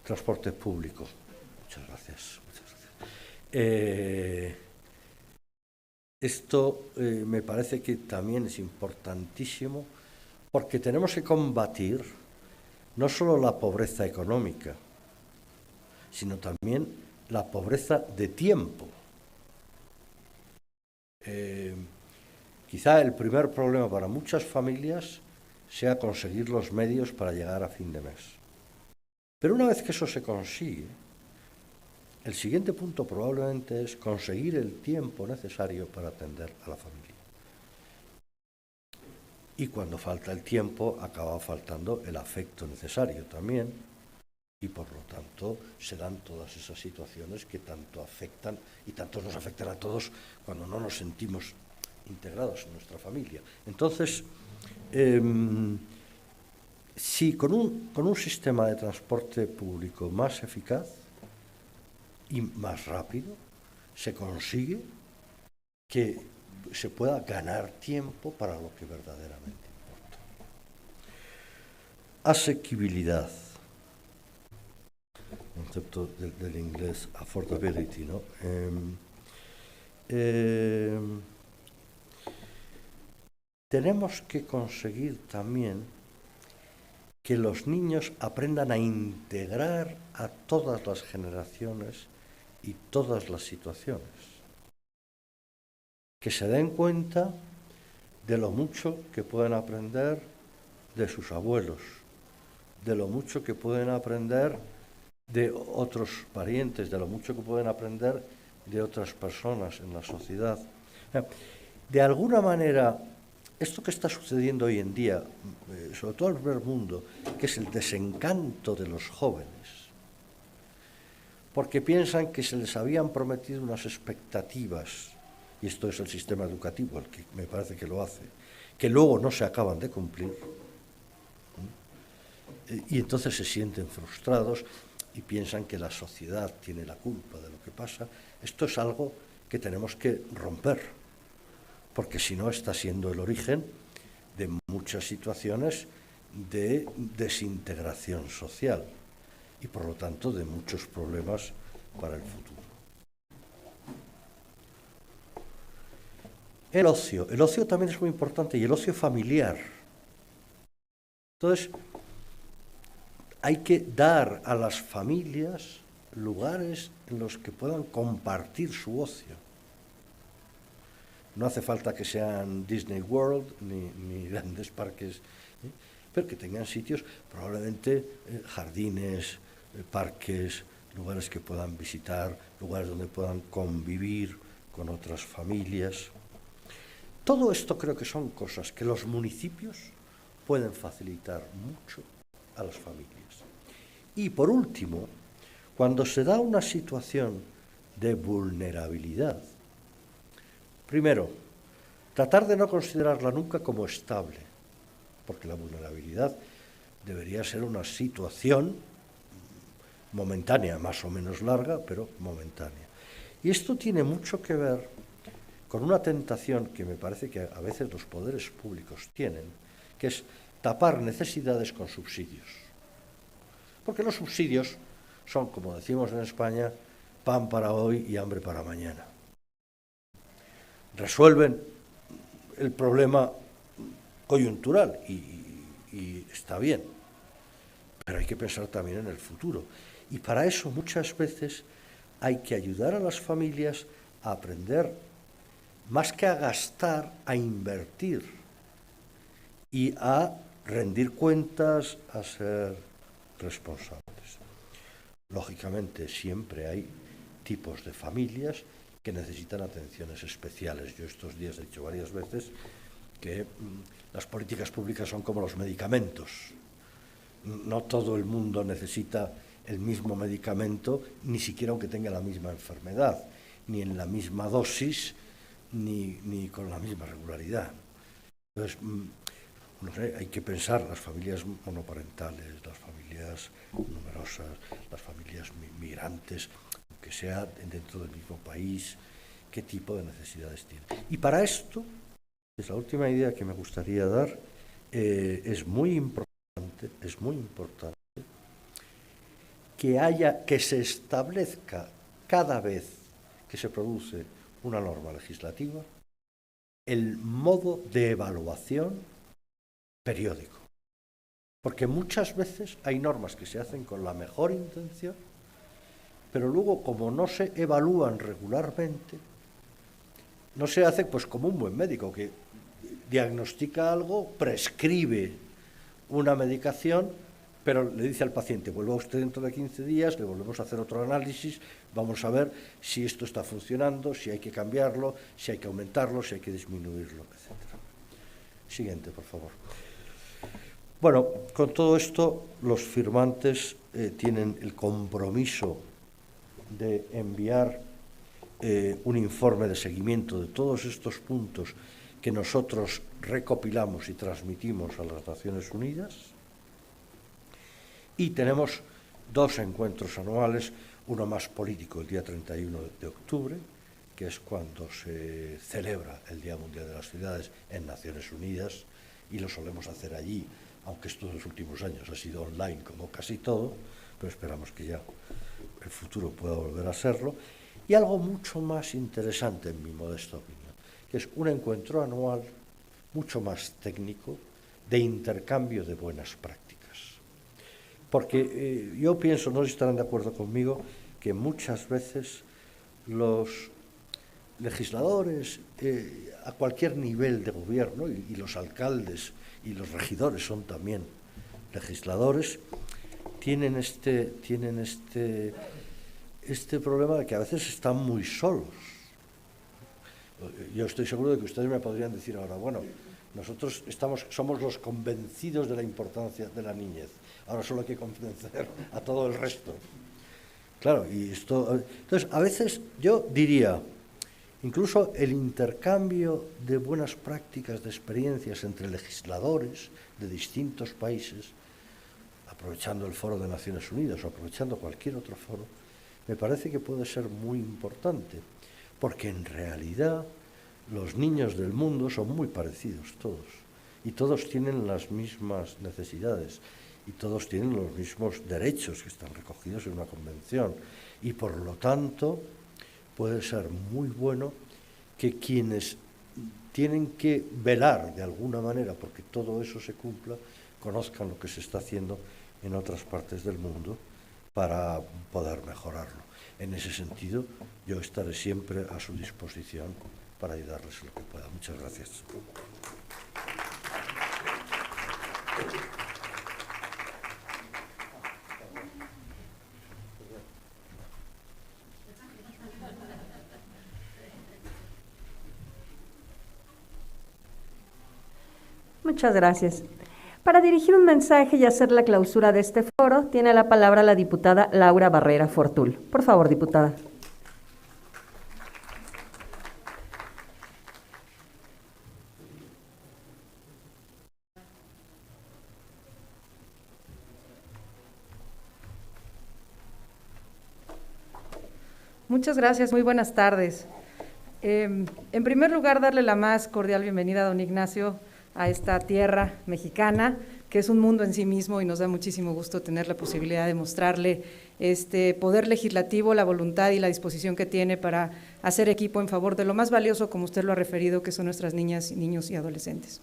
Transporte público. Muchas gracias. Esto me parece que también es importantísimo, porque tenemos que combatir no solo la pobreza económica, sino también la pobreza de tiempo. Quizá el primer problema para muchas familias sea conseguir los medios para llegar a fin de mes. Pero una vez que eso se consigue, el siguiente punto probablemente es conseguir el tiempo necesario para atender a la familia. Y cuando falta el tiempo, acaba faltando el afecto necesario también, y por lo tanto se dan todas esas situaciones que tanto afectan y tanto nos afectan a todos cuando no nos sentimos integrados en nuestra familia. Entonces, si con un sistema de transporte público más eficaz y más rápido se consigue que se pueda ganar tiempo para lo que verdaderamente importa. Asequibilidad. Concepto del inglés affordability, ¿no? Tenemos que conseguir también que los niños aprendan a integrar a todas las generaciones y todas las situaciones. Que se den cuenta de lo mucho que pueden aprender de sus abuelos, de lo mucho que pueden aprender de otros parientes, de lo mucho que pueden aprender de otras personas en la sociedad. De alguna manera, esto que está sucediendo hoy en día, sobre todo en el primer mundo, que es el desencanto de los jóvenes, porque piensan que se les habían prometido unas expectativas, y esto es el sistema educativo el que me parece que lo hace, que luego no se acaban de cumplir, y entonces se sienten frustrados y piensan que la sociedad tiene la culpa de lo que pasa. Esto es algo que tenemos que romper, porque si no está siendo el origen de muchas situaciones de desintegración social y por lo tanto de muchos problemas para el futuro. El ocio también es muy importante, y el ocio familiar. Entonces, hay que dar a las familias lugares en los que puedan compartir su ocio. No hace falta que sean Disney World ni grandes parques, pero que tengan sitios, probablemente jardines, parques, lugares que puedan visitar, lugares donde puedan convivir con otras familias. Todo esto creo que son cosas que los municipios pueden facilitar mucho a las familias. Y por último, cuando se da una situación de vulnerabilidad, primero, tratar de no considerarla nunca como estable, porque la vulnerabilidad debería ser una situación momentánea, más o menos larga, pero momentánea. Y esto tiene mucho que ver con una tentación que me parece que a veces los poderes públicos tienen, que es tapar necesidades con subsidios. Porque los subsidios son, como decimos en España, pan para hoy y hambre para mañana. Resuelven el problema coyuntural y está bien, pero hay que pensar también en el futuro. Y para eso muchas veces hay que ayudar a las familias a aprender, más que a gastar, a invertir y a rendir cuentas, a ser responsables. Lógicamente siempre hay tipos de familias que necesitan atenciones especiales. Yo estos días he dicho varias veces que las políticas públicas son como los medicamentos. No todo el mundo necesita el mismo medicamento, ni siquiera aunque tenga la misma enfermedad, ni en la misma dosis, ni con la misma regularidad. Entonces, no sé, hay que pensar las familias monoparentales, las familias numerosas, las familias migrantes, que sea dentro del mismo país, qué tipo de necesidades tienen. Y para esto, es la última idea que me gustaría dar, es muy importante que se establezca cada vez que se produce una norma legislativa el modo de evaluación periódico. Porque muchas veces hay normas que se hacen con la mejor intención, pero luego, como no se evalúan regularmente, no se hace pues como un buen médico que diagnostica algo, prescribe una medicación, pero le dice al paciente, vuelva usted dentro de 15 días, le volvemos a hacer otro análisis, vamos a ver si esto está funcionando, si hay que cambiarlo, si hay que aumentarlo, si hay que disminuirlo, etc. Siguiente, por favor. Bueno, con todo esto, los firmantes tienen el compromiso de enviar un informe de seguimiento de todos estos puntos que nosotros recopilamos y transmitimos a las Naciones Unidas. Y tenemos 2 encuentros anuales, uno más político el día 31 de octubre, que es cuando se celebra el Día Mundial de las Ciudades en Naciones Unidas, y lo solemos hacer allí, aunque estos los últimos años ha sido online como casi todo, pero esperamos que ya el futuro pueda volver a serlo. Y algo mucho más interesante, en mi modesta opinión, que es un encuentro anual mucho más técnico de intercambio de buenas prácticas. Porque yo pienso, no sé si estarán de acuerdo conmigo, que muchas veces los legisladores a cualquier nivel de gobierno, y los alcaldes y los regidores son también legisladores, tienen este problema de que a veces están muy solos. Yo estoy seguro de que ustedes me podrían decir ahora, bueno, nosotros somos los convencidos de la importancia de la niñez, ahora solo hay que convencer a todo el resto. Claro, y esto... Entonces, a veces yo diría, incluso el intercambio de buenas prácticas, de experiencias entre legisladores de distintos países, aprovechando el Foro de Naciones Unidas o aprovechando cualquier otro foro, me parece que puede ser muy importante, porque en realidad los niños del mundo son muy parecidos todos y todos tienen las mismas necesidades y todos tienen los mismos derechos que están recogidos en una convención, y por lo tanto puede ser muy bueno que quienes tienen que velar de alguna manera porque todo eso se cumpla, conozcan lo que se está haciendo en otras partes del mundo para poder mejorarlo. En ese sentido, yo estaré siempre a su disposición para ayudarles en lo que pueda. Muchas gracias. Muchas gracias. Para dirigir un mensaje y hacer la clausura de este foro, tiene la palabra la diputada Laura Barrera Fortul. Por favor, diputada. Muchas gracias, muy buenas tardes. En primer lugar, darle la más cordial bienvenida a don Ignacio a esta tierra mexicana, que es un mundo en sí mismo, y nos da muchísimo gusto tener la posibilidad de mostrarle este poder legislativo, la voluntad y la disposición que tiene para hacer equipo en favor de lo más valioso, como usted lo ha referido, que son nuestras niñas, niños y adolescentes.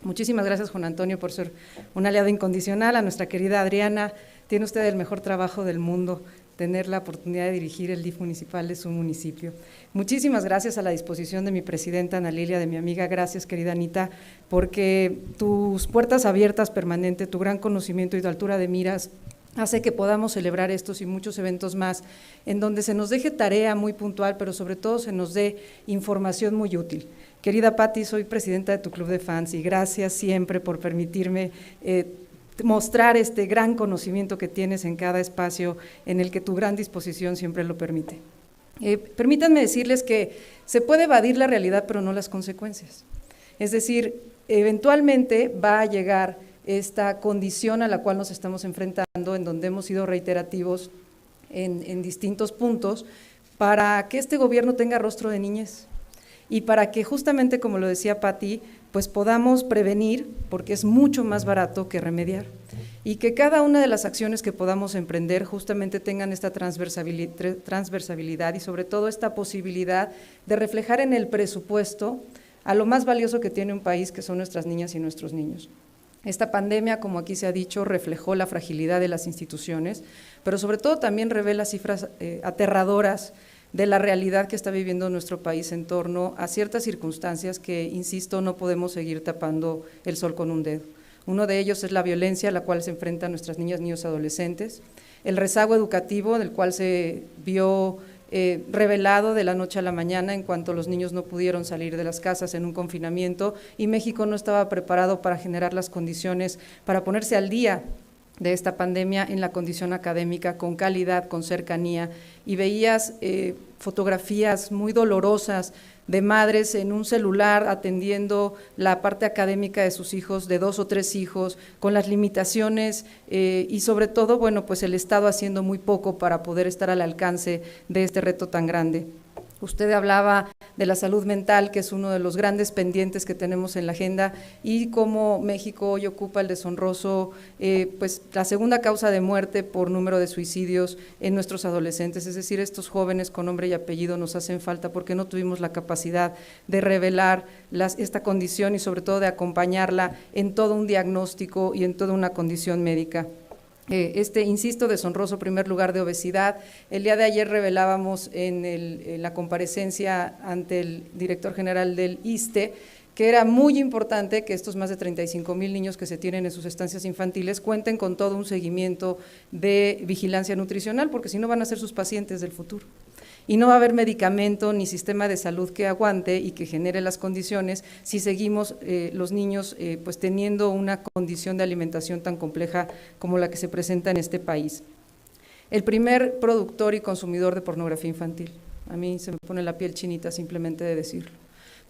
Muchísimas gracias, Juan Antonio, por ser un aliado incondicional. A nuestra querida Adriana, tiene usted el mejor trabajo del mundo, tener la oportunidad de dirigir el DIF municipal de su municipio. Muchísimas gracias a la disposición de mi presidenta Ana Lilia, de mi amiga, gracias querida Anita, porque tus puertas abiertas permanente, tu gran conocimiento y tu altura de miras hace que podamos celebrar estos y muchos eventos más, en donde se nos deje tarea muy puntual, pero sobre todo se nos dé información muy útil. Querida Patti, soy presidenta de tu club de fans y gracias siempre por permitirme mostrar este gran conocimiento que tienes en cada espacio en el que tu gran disposición siempre lo permite. Permítanme decirles que se puede evadir la realidad, pero no las consecuencias. Es decir, eventualmente va a llegar esta condición a la cual nos estamos enfrentando, en donde hemos sido reiterativos en distintos puntos, para que este gobierno tenga rostro de niñez y para que justamente, como lo decía Patti, pues podamos prevenir, porque es mucho más barato que remediar, y que cada una de las acciones que podamos emprender justamente tengan esta transversalidad y sobre todo esta posibilidad de reflejar en el presupuesto a lo más valioso que tiene un país, que son nuestras niñas y nuestros niños. Esta pandemia, como aquí se ha dicho, reflejó la fragilidad de las instituciones, pero sobre todo también revela cifras aterradoras de la realidad que está viviendo nuestro país en torno a ciertas circunstancias que, insisto, no podemos seguir tapando el sol con un dedo. Uno de ellos es la violencia a la cual se enfrentan nuestras niñas, niños y adolescentes, el rezago educativo del cual se vio revelado de la noche a la mañana en cuanto los niños no pudieron salir de las casas en un confinamiento y México no estaba preparado para generar las condiciones para ponerse al día de esta pandemia en la condición académica, con calidad, con cercanía, y veías fotografías muy dolorosas de madres en un celular atendiendo la parte académica de sus hijos, de 2 o 3 hijos, con las limitaciones y sobre todo, bueno, pues el Estado haciendo muy poco para poder estar al alcance de este reto tan grande. Usted hablaba de la salud mental, que es uno de los grandes pendientes que tenemos en la agenda, y cómo México hoy ocupa el deshonroso, pues la segunda causa de muerte por número de suicidios en nuestros adolescentes, es decir, estos jóvenes con nombre y apellido nos hacen falta porque no tuvimos la capacidad de revelar esta condición y sobre todo de acompañarla en todo un diagnóstico y en toda una condición médica. Insisto, deshonroso primer lugar de obesidad. El día de ayer revelábamos en la comparecencia ante el director general del ISSSTE que era muy importante que estos más de 35,000 niños que se tienen en sus estancias infantiles cuenten con todo un seguimiento de vigilancia nutricional, porque si no van a ser sus pacientes del futuro. Y no va a haber medicamento ni sistema de salud que aguante y que genere las condiciones si seguimos los niños pues teniendo una condición de alimentación tan compleja como la que se presenta en este país. El primer productor y consumidor de pornografía infantil, a mí se me pone la piel chinita simplemente de decirlo.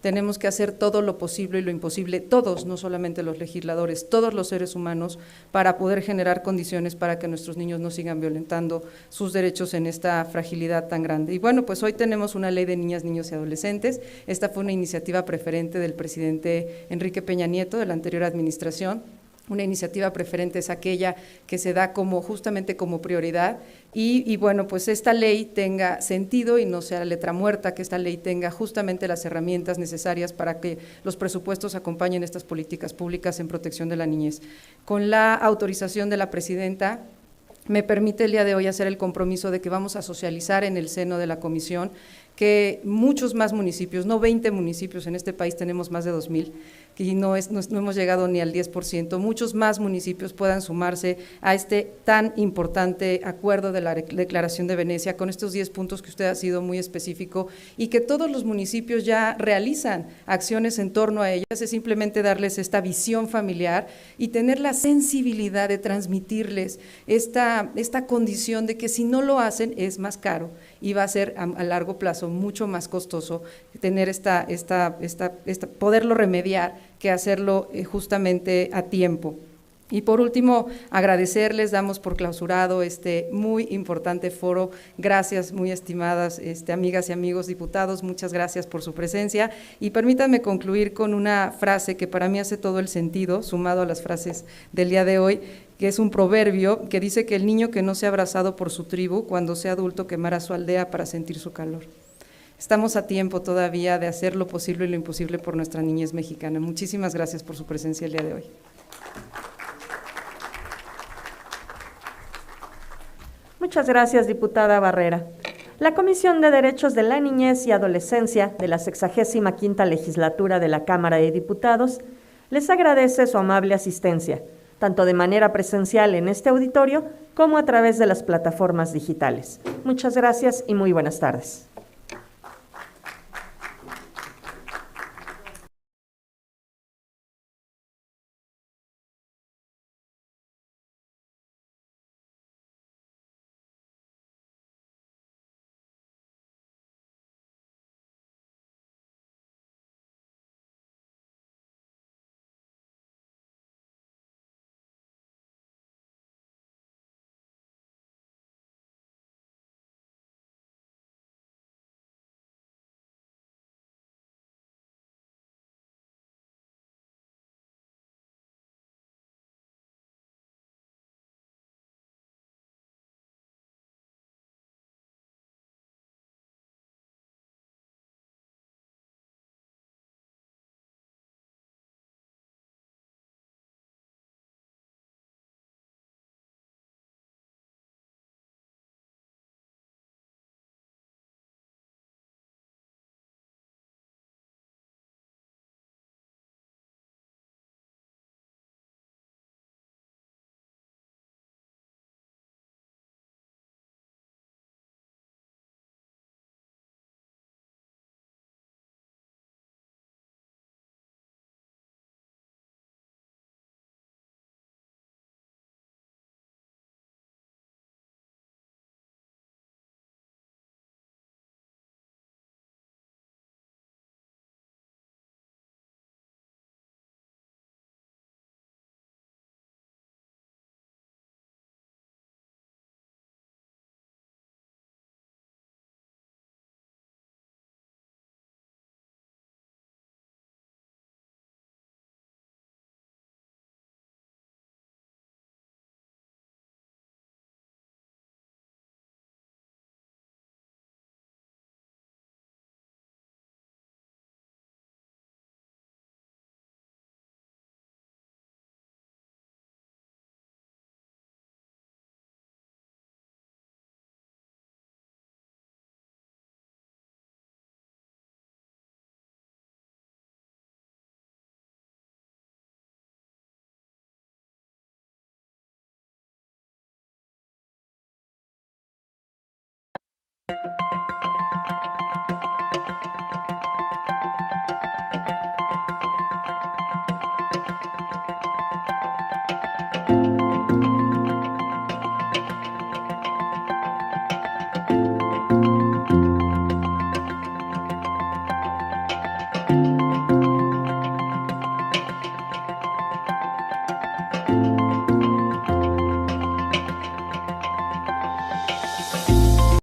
Tenemos que hacer todo lo posible y lo imposible, todos, no solamente los legisladores, todos los seres humanos, para poder generar condiciones para que nuestros niños no sigan violentando sus derechos en esta fragilidad tan grande. Y bueno, pues hoy tenemos una ley de niñas, niños y adolescentes. Esta fue una iniciativa preferente del presidente Enrique Peña Nieto, de la anterior administración. Una iniciativa preferente es aquella que se da justamente como prioridad y bueno, pues esta ley tenga sentido y no sea letra muerta, que esta ley tenga justamente las herramientas necesarias para que los presupuestos acompañen estas políticas públicas en protección de la niñez. Con la autorización de la presidenta, me permite el día de hoy hacer el compromiso de que vamos a socializar en el seno de la comisión que muchos más municipios, no 20 municipios, en este país tenemos más de 2,000, y no hemos llegado ni al 10%, muchos más municipios puedan sumarse a este tan importante acuerdo de la Declaración de Venecia, con estos 10 puntos que usted ha sido muy específico, y que todos los municipios ya realizan acciones en torno a ellas, es simplemente darles esta visión familiar y tener la sensibilidad de transmitirles esta condición de que si no lo hacen es más caro y va a ser a largo plazo mucho más costoso tener poderlo remediar que hacerlo justamente a tiempo. Y por último, agradecerles, damos por clausurado este muy importante foro. Gracias, muy estimadas amigas y amigos diputados, muchas gracias por su presencia. Y permítanme concluir con una frase que para mí hace todo el sentido, sumado a las frases del día de hoy, que es un proverbio que dice que el niño que no sea abrazado por su tribu, cuando sea adulto quemará su aldea para sentir su calor. Estamos a tiempo todavía de hacer lo posible y lo imposible por nuestra niñez mexicana. Muchísimas gracias por su presencia el día de hoy. Muchas gracias, diputada Barrera. La Comisión de Derechos de la Niñez y Adolescencia de la 65ª Legislatura de la Cámara de Diputados les agradece su amable asistencia, tanto de manera presencial en este auditorio como a través de las plataformas digitales. Muchas gracias y muy buenas tardes.